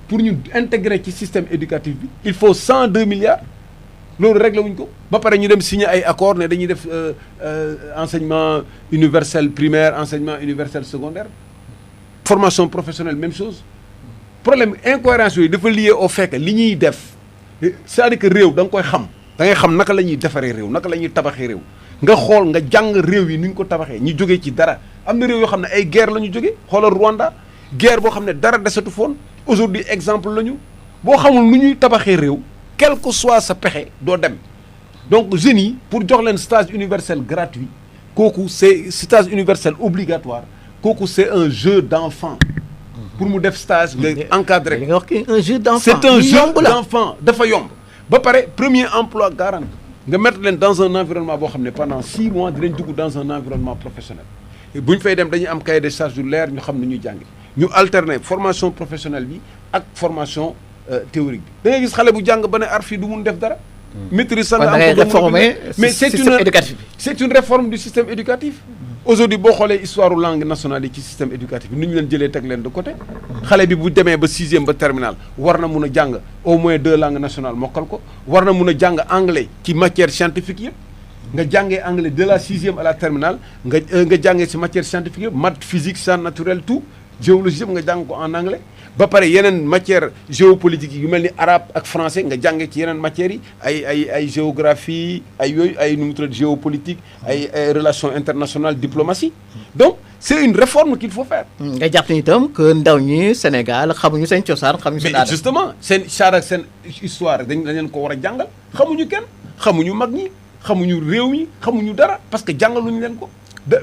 pour ñu intégrer ci système éducatif bi il faut 102 milliards loolu régler wuñ ko ba pare ñu dem signer ay accord ne dañuy def enseignement universel primaire enseignement universel secondaire formation professionnelle même chose problème incohérence yooyu dafa lié au fait que li ñuy def c'est-à-dire que réew da nga koy xam da ngay xam naka la ñuy defaree réew naka la ñuy tabaxee réew nga xool nga jàng réew yi ni ñu ko tabaxee ñu jógee ci dara am na réew yoo xam ne ay guerre la ñu jógee xoolal Rwanda guerre boo xam ne dara desatu foon aujourd'hui exemple la ñu boo xamul nu ñuy tabaxee réew quel que soit sa pexe doo dem donc jeunes yi pour jox leen stage universel gratuit kooku c'est stage universel obligatoire kooku c'est un jeu d'enfant pour mu def stage nga encadré nga wax un jeu d'enfant c'est un jeu d'enfant dafa yomb ba pare premier emploi garanti nga mettre leen dans un environnement boo xam ne pendant 6 mois dinañ dugg dans un environnement professionnel bu ñu fay dem dañuy am cahier de charge yu leer ñu xam ne ñuy jàngi ñu alterner formation professionnelle bi ak formation théorique bi da ngay gis xale bu jàng ba ne ar fii du mun def dara maîtrise sa nga am ko réformer mais c'est une réforme du système éducatif aujourd'hui boo xoolee histoire langue nationale yi ci système éducatif bi nu ñu leen jëlee teg leen de côté xale bi bu demee ba 6e ba terminal war na mun a jàng au moins 2 langues nationales mokkal ko war na mun a jàng anglais ci matière scientifique yëpp nga jàngee anglais de la 6e à la terminale nga jàngee ci matière scientifique yëpp maths physique sciences naturelles tout géologie yëpp nga jàng ko en anglais ba pare yeneen matière géopolitique yu mel ni arabe ak français nga jànge ci yeneen matières yi ay géographie ay yooyu ay nu mu tudd géopolitique ay relations internationales diplomatie donc c'est une réforme qu'il faut faire. nga jàpp ni itam que ndaw ñi Sénégal xamuñu seen cosaan xamuñu seen aada. mais justement seen chaar ak seen histoire dañ leen ko war a jàngal xamuñu kenn xamuñu mag ñi xamuñu réew mi xamuñu dara parce que jàngaluñu leen ko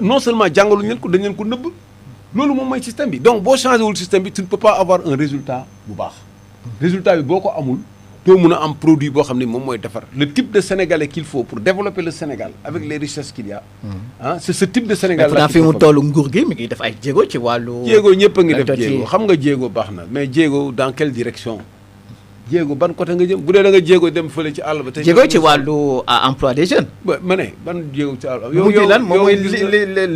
non seulement jàngaluñu leen ko dañ leen ko nëbb loolu moom mooy système bi donc boo changé wul système bi tu ne peux pas avoir un résultat bu baax résultat bi boo ko amul doo mun a am produit boo xam ne moom mooy defar le type de sénégalais qu'il faut pour développer le Sénégal avec les richesses qu'il y a ah c'est ce type de Sénégal là fi mu toll nguur gi mi ngi def ay jéego ci wàllu jéego ñëpp a ngi def jéego xam nga jéego baax na mais jéego dans quelle direction jéego ban côté nga jëm bu dee da nga jéego dem fële ci àll ba te jéego ci wàllu emploi des jeunes ma ne ban jéego ci àll ba yow lan moom mooy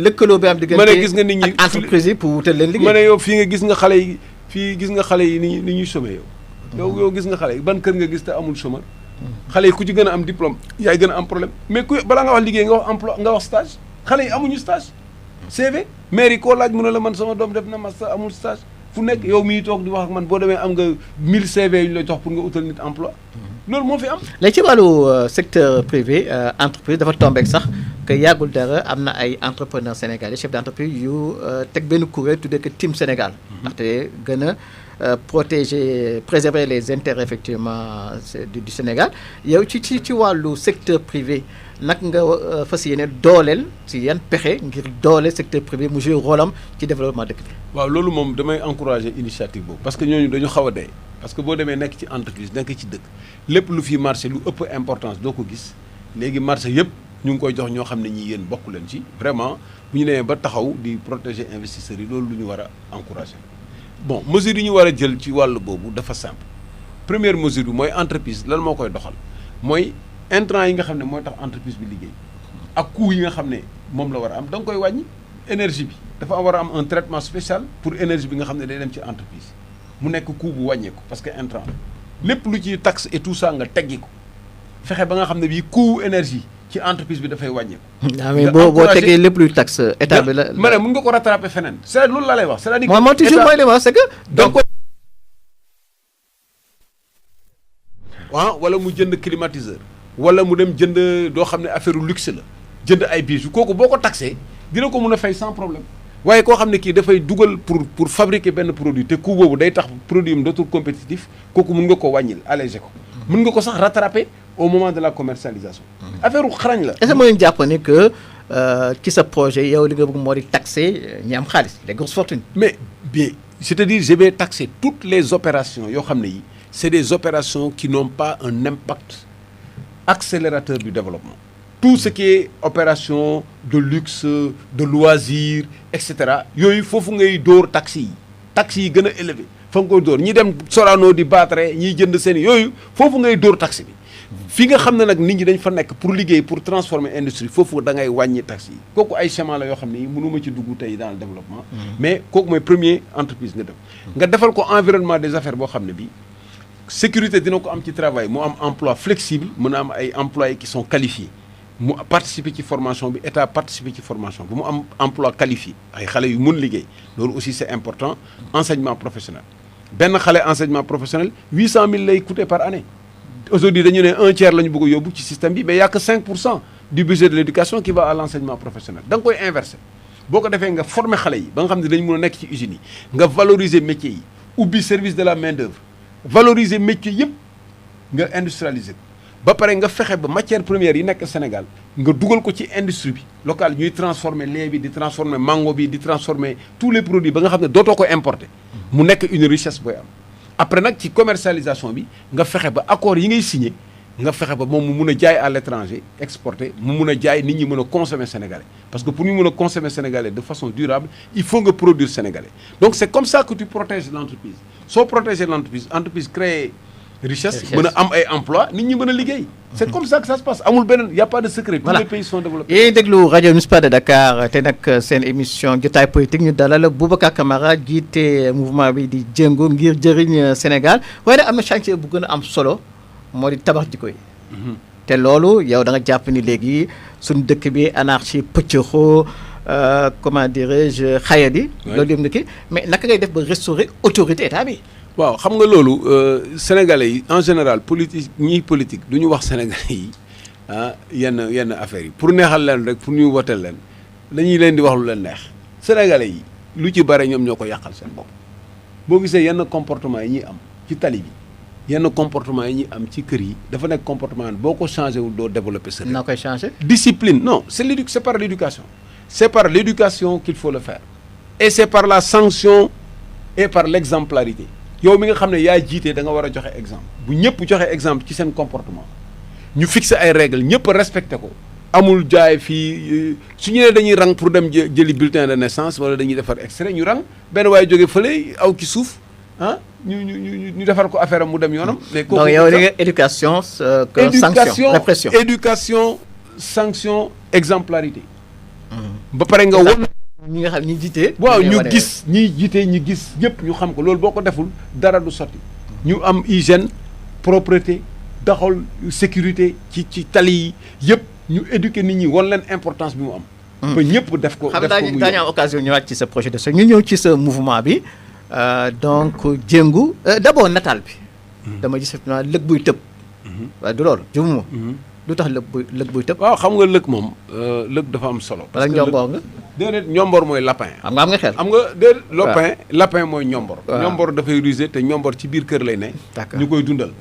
lëkkaloo bi am diggante ma ne gis nga nit ñi ak entreprise yi pour wutal leen liggéey ma ne yow fii nga gis nga xale yi fii gis nga xale yi ni ñuy chômer yow gis nga xale yi ban kër nga gis te amul chômeur xale yi ku ci gën a am diplôme yaay gën a am problème mais ku balaa nga wax liggéey nga wax emploi nga wax stage xale yi amuñu stage CV maire yi koo laaj mu ne la man sama doom def na master amul stage fu nekk yow miy toog di wax ak man boo demee am nga 1000 CV yu ñu lay jox pour nga utal nit emploi loolu moo fi am. léegi ci wàllu secteur privé entreprise dafa tombé sax que yàggul dara am na ay entrepreneurs sénégalais chef d'entreprise yu teg benn kuréel tuddee que Team Sénégal. ndaxte gën a protéger préserver les intérêts effectivement du Sénégal yow ci wàllu secteur privé nag nga fas yéene dooleel si yan pexe ngir dooleel secteur privé mu jouer rôle am ci développement dëkk bi. waaw loolu moom damay encourager initiative boobu parce que ñooñu dañu xaw a dee parce que boo demee nekk ci entreprise nekk ci dëkk lépp lu fi marché lu ëpp importance doo ko gis léegi marché yëpp ñu ngi koy jox ñoo xam ne ñi yéen bokk leen ci vraiment bu ñu demee ba taxaw di protéger investisseurs yi loolu lu ñu war a encourager. bon mesure yi ñu war a jël ci wàll boobu dafa simple première mesure bi mooy entreprise lan moo koy doxal mooy intrant yi nga xam ne mooy tax entreprise bi liggéey ak coût yi nga xam ne moom la war a am da nga koy wàññi énergie bi dafa war a am un traitement spécial pour énergie bi nga xam ne day dem ci entreprise mu nekk coût bu wàññeeku parce que intrant lépp lu ci taxe et tout ça nga teggi ko fexe ba nga xam ne bii coût énergie ci entreprise bi dafay wàññeeku. waaw mais boo tegee lépp luy taxe état bi la. ma ne mun nga ko rattraper feneen c'est loolu laa lay wax c'est-à-dire que moi toujours mooy li ma wax c'est que. donc wala mu jënd climatiseur wala mu dem jënd doo xam ne affaire luxe la jënd ay bijoux kooku boo ko taxé dina ko mun a fay sans problème waaye koo xam ne kii dafay dugal pour fabriquer benn produit te coût boobu day tax produit am dootul compétitif kooku mun nga ko wàññil alléger ko mun nga ko sax rattraper au moment de la commercialisation. affaire xarañ la. est-ce que moo leen jàpp ne que ci sa projet yow li nga bëgg moo di taxer ñi am xaalis les grosses fortunes. mais bien c'est-à-dire je vais taxer toutes les opérations yoo xam ne yi c'est des opérations qui n'ont pas un impact accélérateur du développement. tout ce qui est opération de luxe de loisir et cetera yooyu foofu ngay dóor taxes yi gën a élevé fa nga koy dóor ñi dem Sorano di Batre ñiy jënd seen yooyu foofu ngay dóor taxe bi fi nga xam ne nag nit ñi dañ fa nekk pour liggéey pour transformer industrie foofu da ngay wàññi taxes yi kooku ay schéma la yoo xam ne mënuma ci dugg tey dans le développement mais kooku mooy premier entreprise nga def nga defal ko environnement des affaires boo xam ne bi sécurité dina ko am ci travail mu am emploi flexible mën a am ay employés qui sont qualifiés mu participer ci formation bi état participer ci formation bi mu am emploi qualifié ay xale yu mun liggéey loolu aussi c'est important enseignement professionnel benn xale enseignement professionnel 800 000 lay coûter par année aujourd'hui dañu ne un tiers la ñu bëgg a yóbbu ci système bi mais y a que 5% du budget de l'éducation qui va à l'enseignement professionnel da nga koy inverser boo ko defee nga former xale yi ba nga xam ne dañu mën a nekk ci usines yi nga valoriser métiers yi ubbi service de la main d'œuvre valoriser métiers yëpp nga industrialiser ko ba pare nga fexe ba matière première yi nekk Sénégal nga dugal ko ci industrie bi locale ñuy transformer lait bi di transformer mango bi di transformer tous les produits ba nga xam ne dootoo ko importer mu nekk une richesse booy am après nag ci commercialisation bi nga fexe ba accords yi ngay signé nga fexe ba moom mu mun a jaay à l'étranger exporter mu mun a jaay nit ñi mën a consommer sénégalais parce que pour ñu mën a consommer sénégalais de façon durable il faut nga produire sénégalais donc c'est comme ça que tu protèges l'entreprise soo protéger l'entreprise créer richesse mën a am ay emploi nit ñi mën a liggéey c'est comme ça que ça se passe amul beneen y a pas de secret tous les pays sont développés yéen déglu rajo municipal de Dakar te nag seen émission jotaay politique ñu dalal Boubacar Camara jiite mouvement bi di Jëngu ngir jëriñ Sénégal waaye nag am na chantier bu gën a am solo moo di tabax jikko yi te loolu yow da nga jàpp ni léegi suñu dëkk bi anarchie pëccëxoo comment dirais-je xayadi. Ouais. loolu yëpp nga kii mais naka ngay def ba restaurer autorité état bi. waaw xam nga loolu sénégalais yi en général politique du ñu wax sénégalais yi yenn affaires yi pour neexal leen rek pour ñu woteel leen dañuy leen di wax lu leen neex sénégalais yi lu ci bare ñoom ñoo ko yàqal seen bopp boo gisee yenn comportement yi ñuy am ci tali bi yenn comportement yi ñuy am ci kër yi dafa nekk comportement boo ko changé wul doo développer sa réew. noo koy changé. discipline non c'est par l'éducation c'est par l'éducation qu'il faut le faire et c'est par la sanction et par l'exemplarité yow mi nga xam ne yaa jiite da nga war a joxe exemple bu ñëpp joxe exemple ci seen comportement ñu fixer ay règles ñëpp respecté ko amul jaay fii su ñu nee dañuy rang pour dem jëli bulletin de naissance wala dañuy defar extrait ñu rang benn waaye jóge fële aw ci suuf ñu defar ko affaire am mu dem yoonam. mais kooku donc yow li nga éducation sanction répression éducation sanction exemplarité. ba pare nga won ñi nga xam ñi jiite. waaw ñu gis ñi jiite ñu gis ñëpp ñu xam ko loolu boo ko deful dara du sotti ñu am hygiène propreté doxal sécurité ci tali yi yëpp ñu éduquer nit ñi won leen importance bi mu am. ba ñëpp def ko xam daañu am occasion ñëwaat ci sa projet de so ñu ñëw ci sa mouvement bi donc jéngu d'abord nataal bi. dama gis lëg buy tëb. waaye du loolu jumuma lu tax lëg buy tëb. waaw xam nga lëg moom lëg dafa am solo. wala njomboor nga. déedéet ñombor mooy lapin. am nga xel. xam nga déedéet lapin mooy ñombor. ñombor dafay rusé te ñombor ci biir kër lay ne. ñu koy dundal.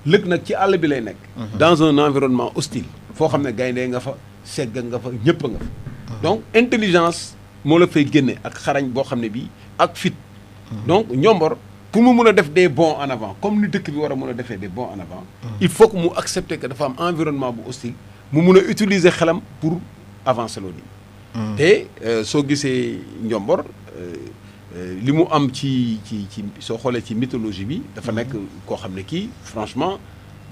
lëg nag ci àll bi lay nekk. dans un environnement hostile. foo xam ne gaynde nga fa segg nga fa ñëpp nga fa. donc intelligence moo la fay génne ak xarañ boo xam ne bii ak fit. donc ñombor pour mu mun a def des bonds en avant comme ni dëkk bi war a mun a defee des bonds en avant. il faut que mu accepter que dafa am environnement bu hostile mu mun a utiliser xelam pour avancer loolu. te soo gisee Njombor li mu am ci soo xoolee ci mythologie bi dafa nekk koo xam ne kii franchement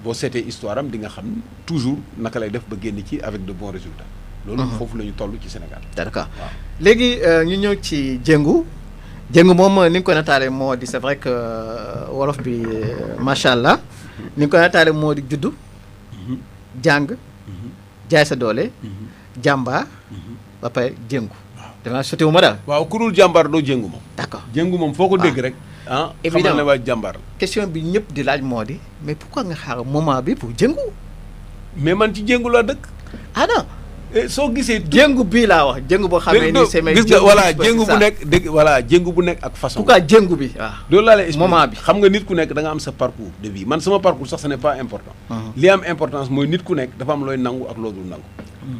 boo seetee histoire am di nga xam toujours naka lay def ba génn ci avec de bons résultats. loolu foofu la ñu toll ci Sénégal. d'accord léegi ñu ñëw ci jéngu moom ni nga ko nataale moo di c'est vrai que wolof bi macha allah ni nga ko nataale moo di juddu jàng jaay sa doole jàmbaar ba pare jéngu dama sotti wu ma daal. waaw ku dul jàmbaar doo jéngu moom. d'accord jéngu moom foo ko dégg rek. xamal ne waa jàmbaar la. question bi ñëpp di laaj moo di mais pourquoi nga xaar moment bi pour jéngu. mais man ci jéngu laa dëkk. ah non. soo gisee. jéngu bii laa wax jéngu boo xamee ni c'est gis nga voilà jéngu bu nekk dégg voilà jéngu bu nekk ak façon. pourquoi jéngu bi waaw. loolu laa lay expliquer moment bi xam nga nit ku nekk da nga am sa parcours de vie man sama parcours sax ce n'est pas important. li am importance mooy nit ku nekk dafa am looy nangu ak loo dul nangu.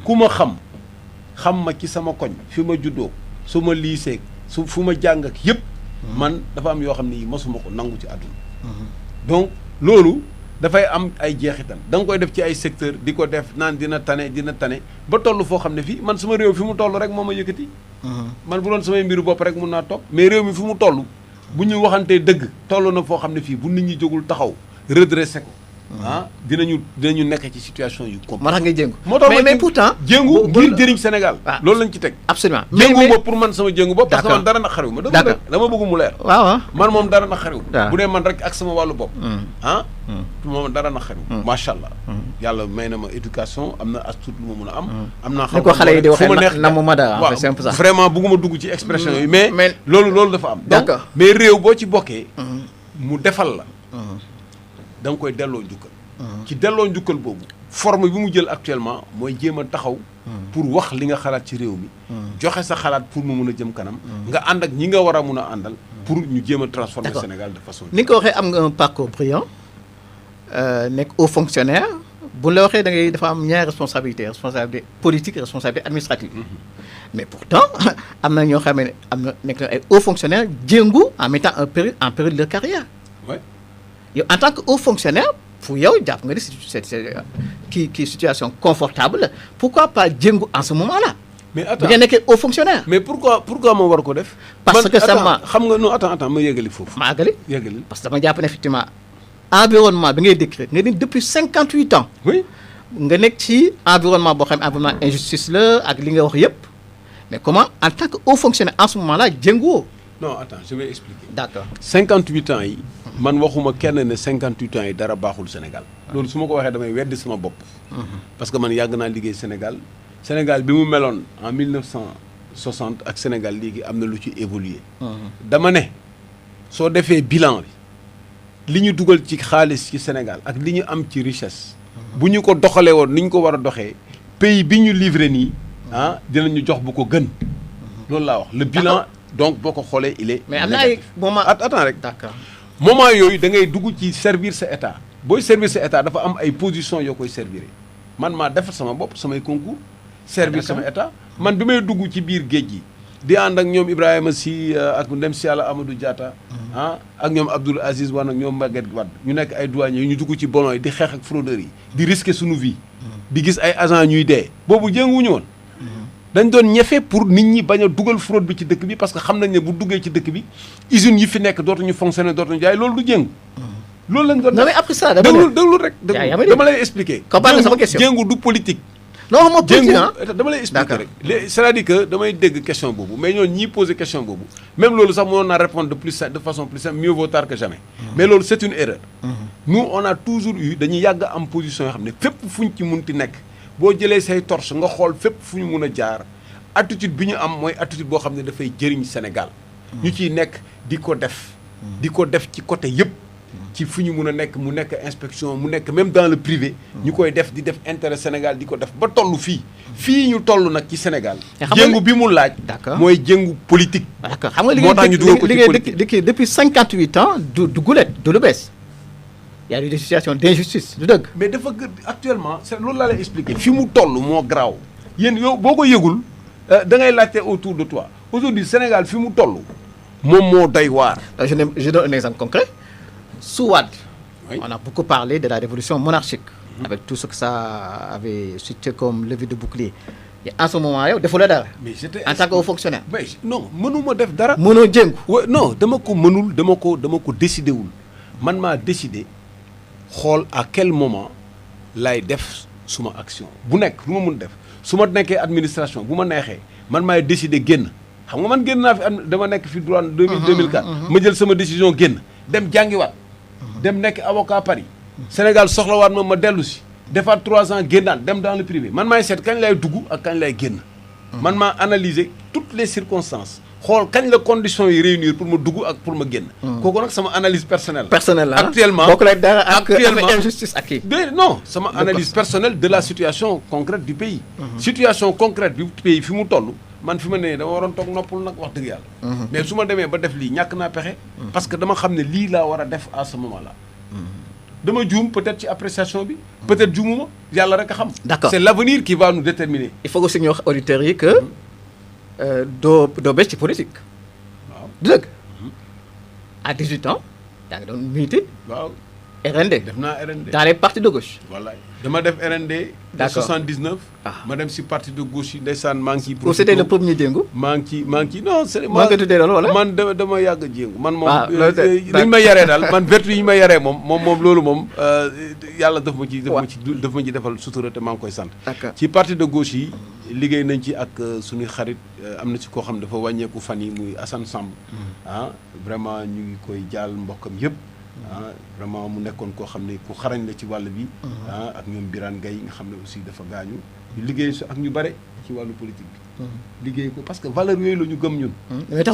ku ma xam ma ci sama koñ fi ma juddoo su ma lycée fu ma jàng ak yëpp. man dafa am yoo xam ne yi mosuma ko nangu ci àdduna. donc loolu. dafay am ay jeexital da nga koy def ci ay secteur di ko def naan dina tane ba toll foo xam ne fii man sama réew fi mu toll rek moo ma yëkkati. man bu doon samay mbiru bopp rek mun naa toog mais réew mi fi mu toll bu ñu waxantee dëgg toll na foo xam ne fii bu nit ñi jógul taxaw redressé ko. dinañu nekk ci situation yu compliqué. moo tax ngay jéngu. moo tax mais pourtant. jéngu ngir jëriñ Sénégal. loolu lañ ci teg. absolument jéngu bopp pour man sama jéngu bopp. parce que man dara na xariw ma. d'accord dama bëgg mu leer. waaw man moom dara na xariw. bu dee man rek ak sama wàllu bopp. moom dara na xariw. macha allah. yàlla may na ma éducation am na as tuut lu ma mun a am. am naa xam ko xale yi di waxee na mu mada en fait c'est un peu ça. vraiment bëgguma dugg ci expression yooyu mais loolu dafa am. d'accord donc mais réew boo ci bokkee. mu defal la. da nga koy delloo njukkal. ci delloo njukkal boobu forme bi mu jël actuellement mooy jéem a taxaw pour wax li nga xalaat ci réew mi joxe sa xalaat pour mu mun a jëm kanam nga ànd ak ñi nga war a mun a àndal pour ñu jéem a transformer Sénégal de façon ni nga ko waxee am nga un parcours brillant nekk haut fonctionnaire bu la waxee da ngay dafa am ñaari responsabilité politique et responsabilité administrative mais pourtant am na ñoo xam ne am na nekk na ay haut fonctionnaire jéngu en mettant en péril de carrière yow en tant que haut fonctionnaire pour yow jàpp nga ni c'est situation confortable pourquoi pas jéngu en ce moment-là. mais attends bu ngeen nekkee haut fonctionnaire. mais pourquoi ma war ko def. parce que sama xam nga non attends ma yeggali foofu. ma àggali yeggali parce que dama jàpp ne effectivement environnement bi ngay décrire nga ni depuis 58 ans. oui nga nekk ci environnement boo xam ne environnement injustice la ak li nga wax yëpp mais comment en tant que haut fonctionnaire en ce moment-là jénguwoo. non attends je vais expliquer. d'accord 58 ans yi. man waxuma kenn ne 58 ans yi dara baaxul Sénégal. loolu su ma ko waxee damay weddi sama bopp. parce que man yàgg naa liggéey Sénégal bi mu meloon en 60 ak Sénégal léegi am na lu ci évolué. dama ne soo defee bilan bi li ñu dugal ci xaalis ci Sénégal ak li ñu am ci richesse. bu ñu ko doxalee woon ni ñu ko war a doxee pays bi ñu livré nii dinañu jox bu ko gën. loolu laa wax le bilan donc boo ko xoolee il est. mais am na ay moment attends rek. d'accord moment yooyu da ngay dugg ci servir sa état booy servir sa état dafa am ay position yoo koy servir man maa defar sama bopp samay concours. servir sama état man bi may dugg ci biir géej gi di ànd ak ñoom Ibrahima Sy ak ndem si yàlla Amadou Diatta ak ñoom Abdoul Aziz Wane ak ñoom Maguette Wade ñu nekk ay douaniers ñu dugg ci bolon yi di xeex ak fraudeurs yi di risquer suñu vie di gis ay agents ñuy dee boobu jénguwuñu woon dañ doon ñefe pour nit ñi bañ a dugal fraude bi ci dëkk bi parce que xam nañ ne bu duggee ci dëkk bi usines yi fi nekk dootuñu fonctionner dootuñu jaay loolu du jéngu loolu lañ doon non mais après ça déglu rek dama lay expliquer jéngu du politique non moo politique dama lay expliquer rek c'est-à-dire que damay dégg question boobu mais ñooñu ñiy poser question boobu même loolu sax mënoon naa répondre de façon plus simple mieux vaut tard que jamais mais loolu c'est une erreur nous on a toujours eu dañuy yàgg am position yoo xam ne fépp fuñ ci munti nekk boo jëlee say torche nga xool fépp fu ñu mun a jaar attitude bi ñu am mooy attitude boo xam ne dafay jëriñ Sénégal ñu ciy nekk di ko def ci côté yëpp ci fu ñu mun a nekk mu nekk inspection mu nekk même dans le privé ñu koy def di def intérêt Sénégal di ko def ba toll fii ñu toll nag ci Sénégal jéngu bi mu laaj mooy jéngu politique d'accord xam nga liggéey depuis 58 ans du gulet du lu bees y a eu des situations d'injustice du dëgg mais dafa actuellement c'est loolu laa lay expliquer fi mu toll moo garaaw yéen yow boo ko yëgul da ngay laajte autour de toi aujourd'hui Sénégal fi mu toll moom moo doy waar je donne un exemple concret sous Wade on a beaucoup parlé de la révolution monarchique avec tout ce que ça avait suscité comme levée de bouclier et en ce moment yow defuloo dara en tant que haut fonctionnaire mais non mënuma def dara mënoo jéngu non dama ko mënul dama ko décidé wul man maa décidé xool à quel moment lay def suma action bu nekk lu ma mun def su ma nekkee administration bu ma neexee man maay décider génn xam nga man génn naa fi dama nekk fi droit 2004 ma jël sama décision génn dem jàngiwaat dem nekk avocat Paris Sénégal soxlawaat ma dellu si defaat 3 ans génnaat dem dans le privé man maay seet kañ lay dugg ak kañ lay génn man maa analyser toutes les circonstances xool kañ la conditions yi réunir pour ma dugg ak pour ma génn kooku nag sama analyse personnelle la actuellement bokk la dara ak injustice ak kii non sama analyse personnelle de la situation concrète du pays situation concrète du pays fi mu toll man fi ma nee dama waroon toog noppul nag wax dëgg yàlla mais su ma demee ba def lii ñàkk naa pexe parce que dama xam ne lii laa war a def à ce moment là dama juum peut-être ci appréciation bi peut-être juumuma yàlla rek a xam d'accord c'est l'avenir qui va nous déterminer il faut aussi ñu wax auditeurs yi que doo bés ci politique waaw dëgg à 18 ans yaa ngi doon militer waaw RND def naa RND dans les partis de gauche wallaay dama def RND d'accord 79 ma dem si parti de gauche yi ndeysaan maa ngi ciy c'était le premier jéngu maa ngi ci non c'est moo nga tuddee loolu wala man dama yàgg jéngu man moom li ma yaree daal man vertu yi ma yaree moom loolu moom yàlla daf ma ci defal sutura te maa ngi koy sant ci parti de gauche yi liggéey nañ ci ak suñuy xarit am na ci koo xam dafa wàññeeku fan yi muy Assane Samb vraiment ñu ngi koy jaal mbokkam yëpp vraiment mu nekkoon koo xam ne ku xarañ la ci wàll bi ak ñoom Birane Gaye nga xam ne aussi dafa gaañu ñu liggéey su ak ñu bare ci wàllu politique bi liggéey ko parce que valeur yooyu la ñu gëm ñun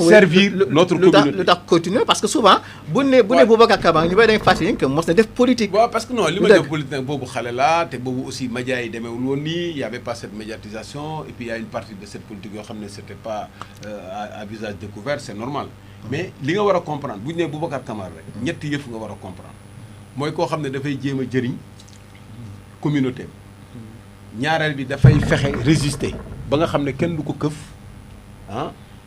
servir notre communauté lu tax continuer parce que souvent bu ne Boubacar Camara ñu bay dañ fàttali que mos na def politique waaw parce que non li ma def politique nag boobu xale la te boobu aussi médias yi demeewul woon nii y avait pas cette médiatisation et puis il y a une partie de cette politique yoo xam ne c'était pas à visage découvert c'est normal mais li nga war a comprendre bu ñu nee Boubacar Camara rek ñetti yëf nga war a comprendre mooy koo xam ne dafay jéem a jëriñ communauté ñaareel bi dafay fexe résister ba nga xam ne kenn du ko këf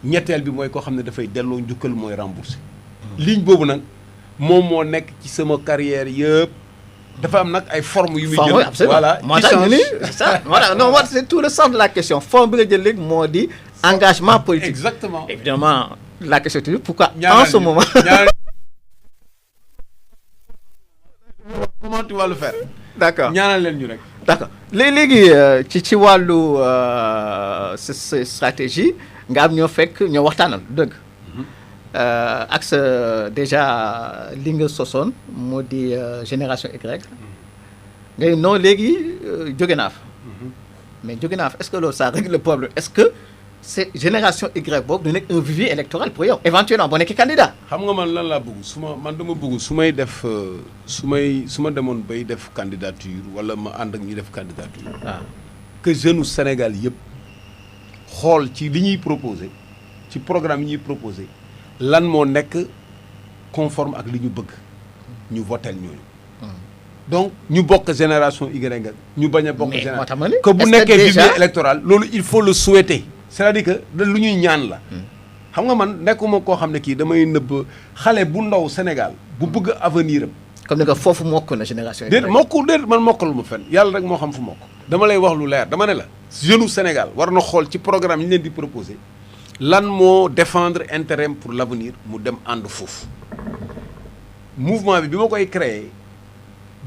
ñetteel bi mooy koo xam ne dafay delloo njukkal mooy rembourser ligne boobu nag moom moo nekk ci sama carrière yëpp dafa am nag ay formes yu muy jël voilà moo tax ñu ni ça voilà non c'est tout le sens de la question forme bi nga jël léegi moo di engagement politique exactement évidemment la question est pourquoi en ce moment comment tu vas le faire d'accord ñaanal leen ñu rek d'accord léegi ci wàllu stratégie nga am ñoo fekk ñoo waxtaanal dëgg ak sa déjà li nga sosoon moo di génération Y ngay non léegi jóge naa fa mais jóge naa fa est-ce que loolu ça règle le problème est-ce que c'est génération Y boobu du nekk un vivier électoral pour yow éventuellement boo nekkee candidat. xam nga man lan laa bëgg man dama bëgg su may def su ma demoon bay def candidature wala ma ànd ak ñuy def candidature. waaw que jeune Sénégal yëpp xool ci li ñuy proposé ci programme yi ñuy proposé lan moo nekk conforme ak li ñu bëgg ñu votel ñooñu. donc ñu bokk génération Y nga ñu bañ a bokk. génération que bu nekkee vivier électoral loolu il faut le souhaiter. c'est-à-dire que lu ñuy ñaan la. xam nga man nekkuma koo xam ne kii damay nëbb xale bu ndaw Sénégal bu bëgg avenir am. comme ni nga foofu mokk na génération yi. déet man mokkalu ma fenn yàlla rek moo xam fu mokk. dama lay wax lu leer dama ne la jeune Sénégal war na xool ci programme yi ñu leen di proposer lan moo défendre intérêt pour l'avenir mu dem ànd foofu. mouvement bi ma koy créer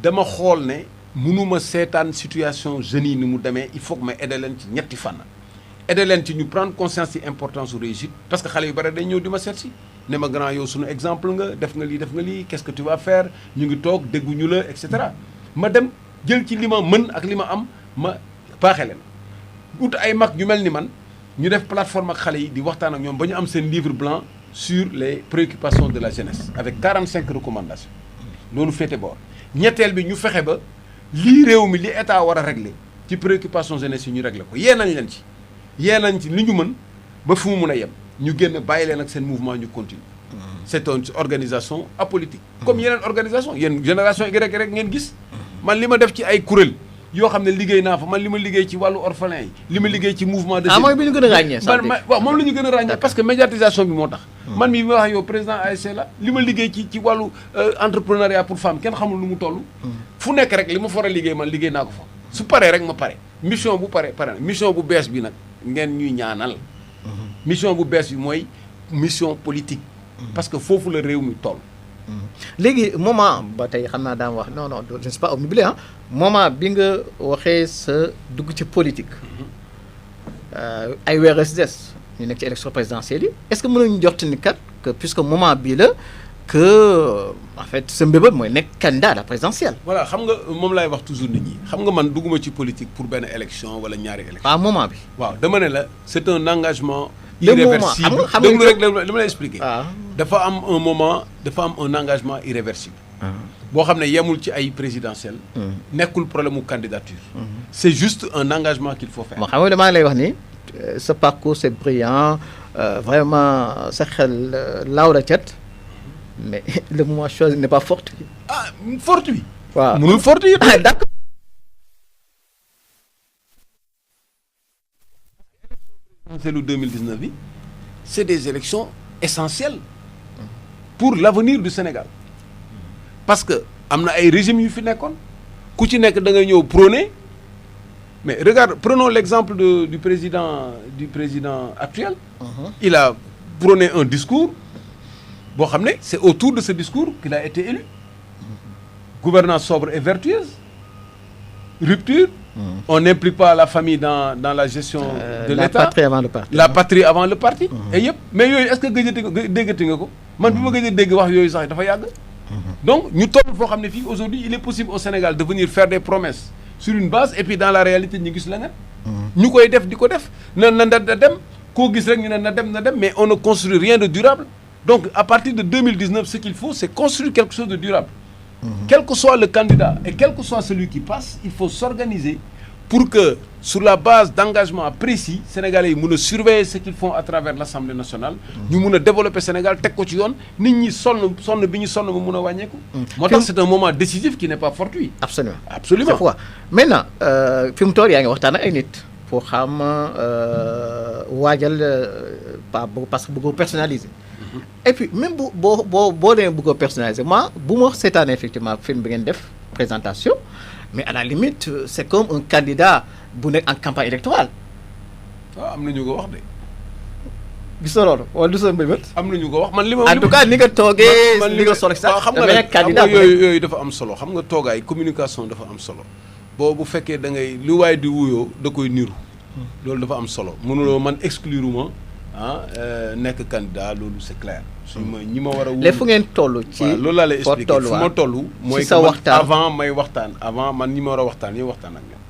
dama xool ne mënuma seetaan situation jeunes yi ni mu demee il faut que ma aider leen ci ñetti fànn. aider leen ci ñu prendre conscience ci importance su réussite parce que xale yu bari dañ ñëw di ma seet si ne ma grand yow suñu exemple nga def nga lii qu'est-ce que tu vas faire ñu ngi toog dégguñu la et cetera ma dem jël ci li ma mën ak li ma am ma baaxee leen ut ay mag ñu mel ni man ñu def plateforme ak xale yi di waxtaan ak ñoom ba ñu am seen livre blanc sur les préoccupations de la jeunesse avec 45 recommandations loolu féete boor ñetteel bi ñu fexe ba lii réew mi li état war a régler ci préoccupation jeunesse yi ñu régler ko yee nañ leen ci li ñu mën ba fu mu mun a yem ñu génn bàyyi leen ak seen mouvement ñu continue c'est une organisation apolitique comme yeneen organisation yéen génération Y rek ngeen gis man li ma def ci ay kuréel yoo xam ne liggéey naa fa man li ma liggéey ci wàllu orphelin yi li ma liggéey ci mouvement de mooy bi ñu gën a ràññee waaw moom la ñu gën a ràññee parce que médiatisation bi moo tax man mii ma wax yow président ASC la li ma liggéey ci wàllu entrepreneuriat pour femme kenn xamul lu mu toll fu nekk rek li ma for a liggéey man liggéey naa ko fa su paree rek ma pare mission bu pare mission bu bees bi nag ngeen ñuy ñaanal mission bu bees bi mooy mission politique parce que foofu la réew mi toll léegi moment ba tey xam naa daan wax non je ne suis pas omnibulé moment bi nga waxee sa dugg ci politique ay weer a si des ñu nekk ci élection présidentielle yi est-ce que mën nañu jot ni kat que puisque moment bii la que en fait sa mbébét mooy nekk candidat à la présidentielle. voilà xam nga moom laay wax toujours nit ñi xam nga man dugguma ci politique pour benn élection wala ñaari élection moment bi waaw dama ne la c'est un engagement irréversible déglu rek dama lay expliquer dafa am un moment dafa am un engagement irréversible boo xam ne yemul ci ay présidentielle nekkul problème mu candidature c'est juste un engagement qu'il faut faire moo xam nga damaa lay wax ni ce parcours c'est brillant vraiment sa xel laaw la cet mais le moment choisi n'est pas fortuit fortuit waaw mënul fortuit d'accord c'est le 2019 bi c'est des élections essentielles pour l'avenir du Sénégal parce que am na ay régimes yu fi nekkoon ku ci nekk da ngay ñëw prôner mais regarde prenons l'exemple du président actuel il a prôné un discours boo xam ne c'est autour de ce discours qu'il a été élu gouvernance sobre et vertueuse rupture on n'implique pas la famille dans la gestion de l'État la patrie avant le parti et yëpp mais yooyu est-ce que déggati nga ko man bi ma gëj a dégg wax yooyu sax dafa yàgg donc ñu toll foo xam ne fii aujourd'hui il est possible au Sénégal de venir faire des promesses sur une base et puis dans la réalité ñu gis leneen ñu koy def di ko def na dem koo gis rek ñu ne na dem mais on ne construit rien de durable donc à partir de 2019 ce qu'il faut c'est construire quelque chose de durable quel que soit le candidat et quel que soit celui qui passe il faut s'organiser pour que sur la base d'engagement précis sénégalais yi mën a surveiller ce qu'ils font à travers l'Assemblée nationale ñu mën a développer Sénégal teg ko ci yoon nit ñi sonn bi ñu sonn mu mën a wàññeeku moo tax c'est un moment décisif qui n'est pas fortuit absolument maintenant fi mu toll yaa ngi waxtaan ak ay nit pour xam waajal parce que bëgg personnaliser et puis même boo demee bëgg personnaliser moi bu ma seetaanee effectivement film bi ngeen def présentation mais à la limite c'est comme un candidat bu nekk en campagne électorale waaw am na ñu ko wax de gis nga loolu wala du sa mbébét am na ñu ko wax man li ma en tout cas ni nga toogee li nga solo sax xam nga candidat yooyu dafa am solo xam nga toogaay communication dafa am solo bu fekkee da ngay lu waay di wuyoo da koy niru loolu dafa am solo mënuloo man exclure ma nekk candidat loolu c'est clair ñi ma war a léegi fu ngeen toll ci loolu laa lay expliquer fu ma toll mooy que avant may waxtaan avant man ñi ma war a waxtaan yi waxtaan ak ñoom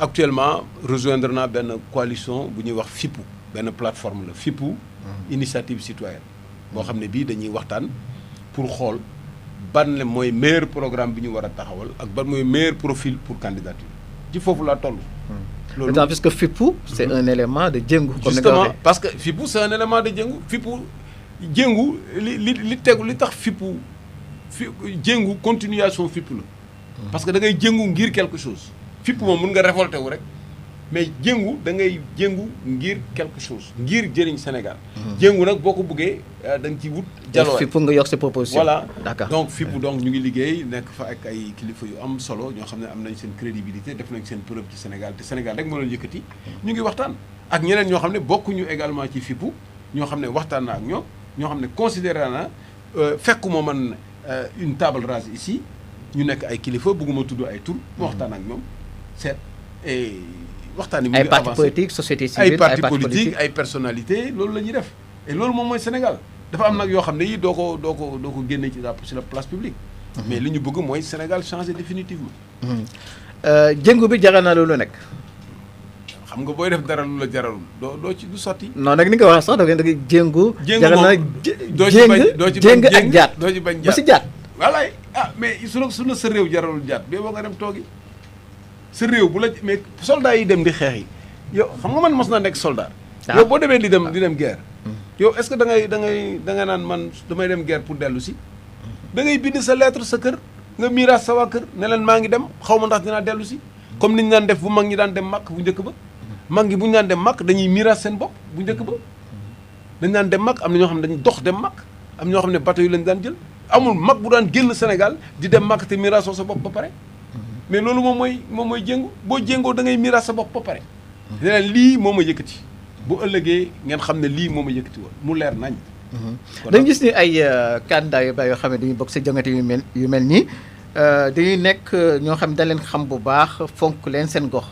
actuellement rejoindre naa benn coalition bu ñuy wax FIPU benn plateforme la FIPU initiative citoyenne boo xam ne bii dañuy waxtaan pour xool ban la mooy meilleur programme bi ñu war a taxawal ak ban mooy meilleur profil pour candidature ci foofu laa toll. loolu parce que FIPU c'est un élément de jëngu. comme justement parce que FIPU c'est un élément de jëngu FIPU jëngu li tegu li tax FIPU jëngu continuation FIPU la. parce que da ngay jëngu ngir quelque chose. FIPU moom mun nga révolté wu rek mais jëngu da ngay jëngu ngir quelque chose ngir jëriñ Sénégal. jëngu nag boo ko bëggee da nga ci wut. jaloo FIPU nga yokk sa proposition. voilà d'accord donc FIPU donc ñu ngi liggéey nekk fa ak ay kilifa yu am solo ñoo xam ne am nañ seen crédibilité def nañ seen preuve ci Sénégal te Sénégal rek moo leen yëkkati. ñu ngi waxtaan ak ñeneen ñoo xam ne bokkuñu également ci FIPU ñoo xam ne waxtaan na ak ñoom ñoo xam ne considéré na fekkuma man une table rase ici ñu nekk ay kilifa bëgguma tudd ay tur. mu waxtaan ak ñoom seet et waxtaan yi mu ngi avancé ay parti politique société civile ay parti politique ay personnalité loolu la ñuy def et loolu moom mooy Sénégal dafa am nag yoo xam ne yi doo ko génne ci la place publique. mais li ñu bëgg mooy Sénégal changer définitivement. jëngu bi jaral na loolu nekk. xam nga booy def dara lu la jaralul doo ci du sotti. non nag ni nga wax sax da ngay jëngu. jaral na doo ci jéng ak jaat doo ci bañ ba si jaat. wallaay mais su la sa réew jaralul jaat bee boo nga dem toogi sa réew bu la mais soldats yi dem di xeex yi yow xam nga man mos naa nekk soldat. yow boo demee di dem guerre. yow est-ce que da ngay naan man damay dem guerre pour dellu si. da ngay bind sa lettre sa kër nga miiraas sa waa kër ne leen maa ngi dem xaw ma ndax dinaa dellu si. comme ni ñu daan def bu mag ñi daan dem màkk bu njëkk ba. mag ñi bu ñu daan dem màkk dañuy miiraas seen bopp bu njëkk ba. dañ daan dem màkk am na ñoo xam ne dañu dox dem màkk am ñoo xam ne bateau yi lañ daan jël amul mag bu daan génn Sénégal di dem màkk te miiraasoo sa bopp ba pare. mais loolu moom mooy jéngu boo jéngoo da ngay miiraas sa bopp ba pare. leneen lii moo ma yëkkati bu ëllëgee ngeen xam ne lii moo ma yëkkati woon mu leer nañ. dañu gis ni ay candidats yu bari yoo xam ne dañuy bokk si jongante yu mel nii dañuy nekk ñoo xam ne dañ leen xam bu baax fonk leen seen gox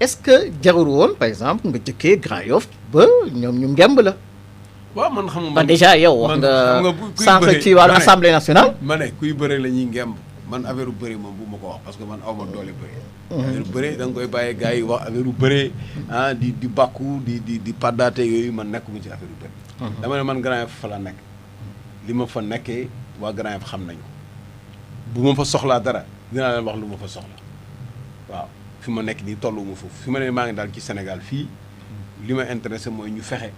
est-ce que jarul woon par exemple nga jëkkee Grand Yoff ba ñoom ñu ngemb la. waaw man xam nga man déjà yow wax nga sànq ci wàllu assemblée nationale. ma ne kuy bëre la ñuy ngemb man affaire u bëre moom bu ma ko wax parce que man aw ma doole bëre. affaire u bëre da nga koy bàyyee gars yi wax affaire u bëre di bàkku di paddaate yooyu man nekkuma ci affaire u bëre. dama ne man Grand Yoff fa la nekk li ma fa nekkee waa Grand Yoff xam nañu bu ma fa soxlaa dara dinaa leen wax lu ma fa soxla waaw fi ma nekk nii tollu ma foofu fi ma ne maa ngi daal ci Sénégal fii li ma intéressé mooy ñu fexe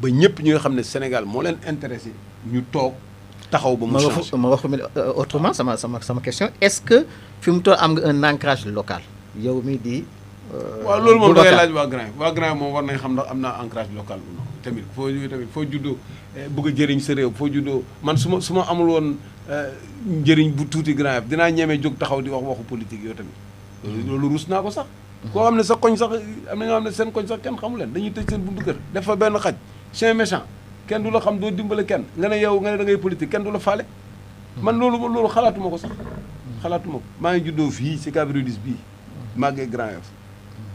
ba ñëpp ñi nga xam ne Sénégal moo leen intéressé ñu toog taxaw ba mu changé. ma wax autrement sama question est-ce que fi mu toll am nga un ancrage local yow mi di. waaw loolu moom da ngay laaj waa Grand Yoff waa Grand Yoff moom war nañ xam ndax am naa ancrage local ou non tamit foo juddoo bëgg a jëriñ sa réew foo juddoo man su ma amul woon njëriñ bu tuuti Grand Yoff dinaa ñemee jóg taxaw di wax waxu politique yow tamit loolu ruus naa ko sax koo xam ne sa koñ sax am na ñoo xam ne seen koñ sax kenn xamu leen dañuy tëj seen buntu kër def fa benn xaj chien méchant kenn du la xam doo dimbale kenn nga ne yow nga ne da ngay politique kenn du la faale man loolu xalaatuma ko sax xalaatuma ko maa ngi juddoo fii si Cap Rudis bii màggee Grand Yoff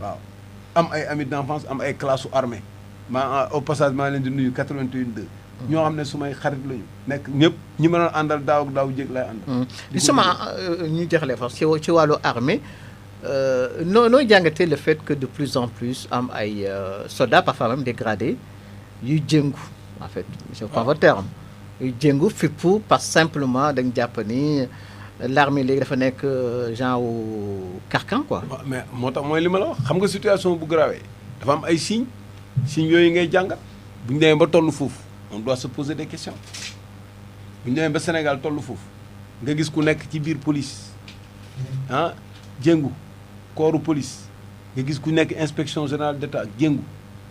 waaw am ay amis d'enfance am ay classe su armée au passage maa leen di nuyu 88.2 ñoo xam ne su may xarit lañu nekk ñëpp ñi ma doon àndal daaw jéeg lay àndal. justement ñu jeexalee fa ci wàllu armée noo jàngatee le fait que de plus en plus am ay soldats parfois même dégradés yuy jëngu en fait je prends votre terme yuy jëngu fippu parce que simplement dañ jàpp ni l'armée léegi dafa nekk genre carcan quoi. mais moo tax mooy li ma la wax xam nga situation bu grawee dafa am ay signes yooyu ngay jàngat bu ñu demee ba tollu foofu on doit se poser des questions bu ñu demee ba Sénégal tollu foofu nga gis ku nekk ci biir police jëngu corps police nga gis ku nekk inspection générale d'État jëngu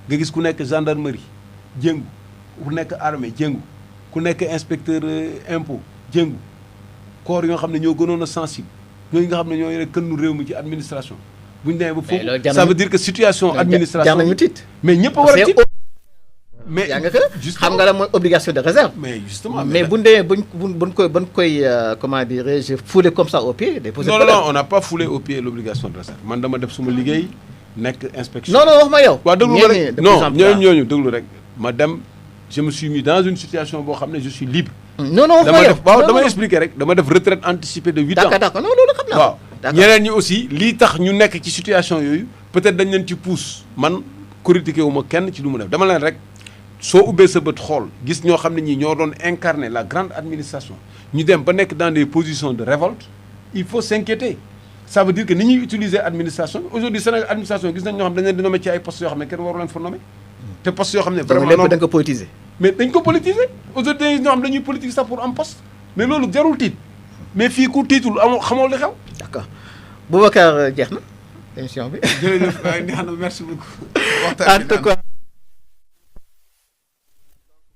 nga gis ku nekk gendarmerie jëngu ku nekk armée jëngu ku nekk inspecteur impôt jëngu corps yoo xam ne ñoo gënoon a sensible ñooñu nga xam ne ñoo yore kënnu réew mi ci administration bu ñu demee ba foofu ça veut dire que situation administration jar nañu tiit mais ñëpp a war a tiit mais yaa nga xam nga la mooy obligation de réserve mais justement mais bu ñu demee buñ koy comment dirais-je foulé comme ça au pied day poser non on n'a pas foulé au pied l'obligation de réserve man dama def suma liggéey nekk inspection non wax ma yow waaw déglu ma rek non ñooñu déglu rek ma dem je me suis mis dans une situation boo xam ne je suis libre non wax ma yow dama expliquer rek dama def retraite anticipée de 8 ans d'accord non loolu xam naa waaw ñeneen ñi aussi lii tax ñu nekk ci situation yooyu peut-être dañ leen ci pousse man critiqué wu ma kenn ci lu mu def dama leen rek soo ubbee sa bët xool gis ñoo xam ne ñii ñoo doon incarner la grande administration ñu dem ba nekk dans des positions de révolte il faut s'inquiéter ça veut dire que ni ñuy utiliser administration aujourd'hui Sénégal administration gis nañ ñoo xam dañ leen di nommer ci ay postes yoo xam ne kenn waru leen fa nommer te postes yoo xam ne vraiment lépp da nga ko politiser. mais dañ ko politiser aujourd'hui ñoo xam dañuy politique sax pour am poste mais loolu jarul tiit mais fii ku tiitul amoo xamoo li xew. d'accord Boubacar jeex na émission bi. jërëjëf waaye neex na merci beaucoup. en tout cas.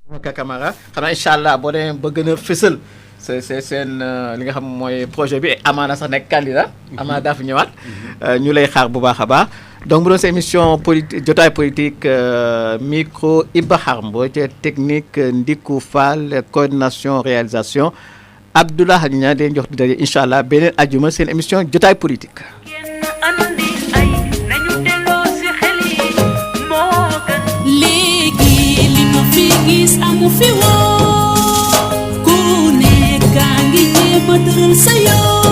Boubacar Camara xanaa incha allah boo demee ba gën a fësal seen li nga xam mooy projet bi amaana sax nekk candidat. amaana daa fi ñëwaat. ñu lay xaar bu baax a baax. donc bu doon sa émission politique jotaay politique micro Ibakhar Mbodj technique Ndiku Fall coordination réalisation Abdoulaye Niang di jox di daje incha allah beneen ajuma seen émission jotaay politique. léegi li ma fi gis amu fi woon ku nekk a ngi jéem a tëral sa yoon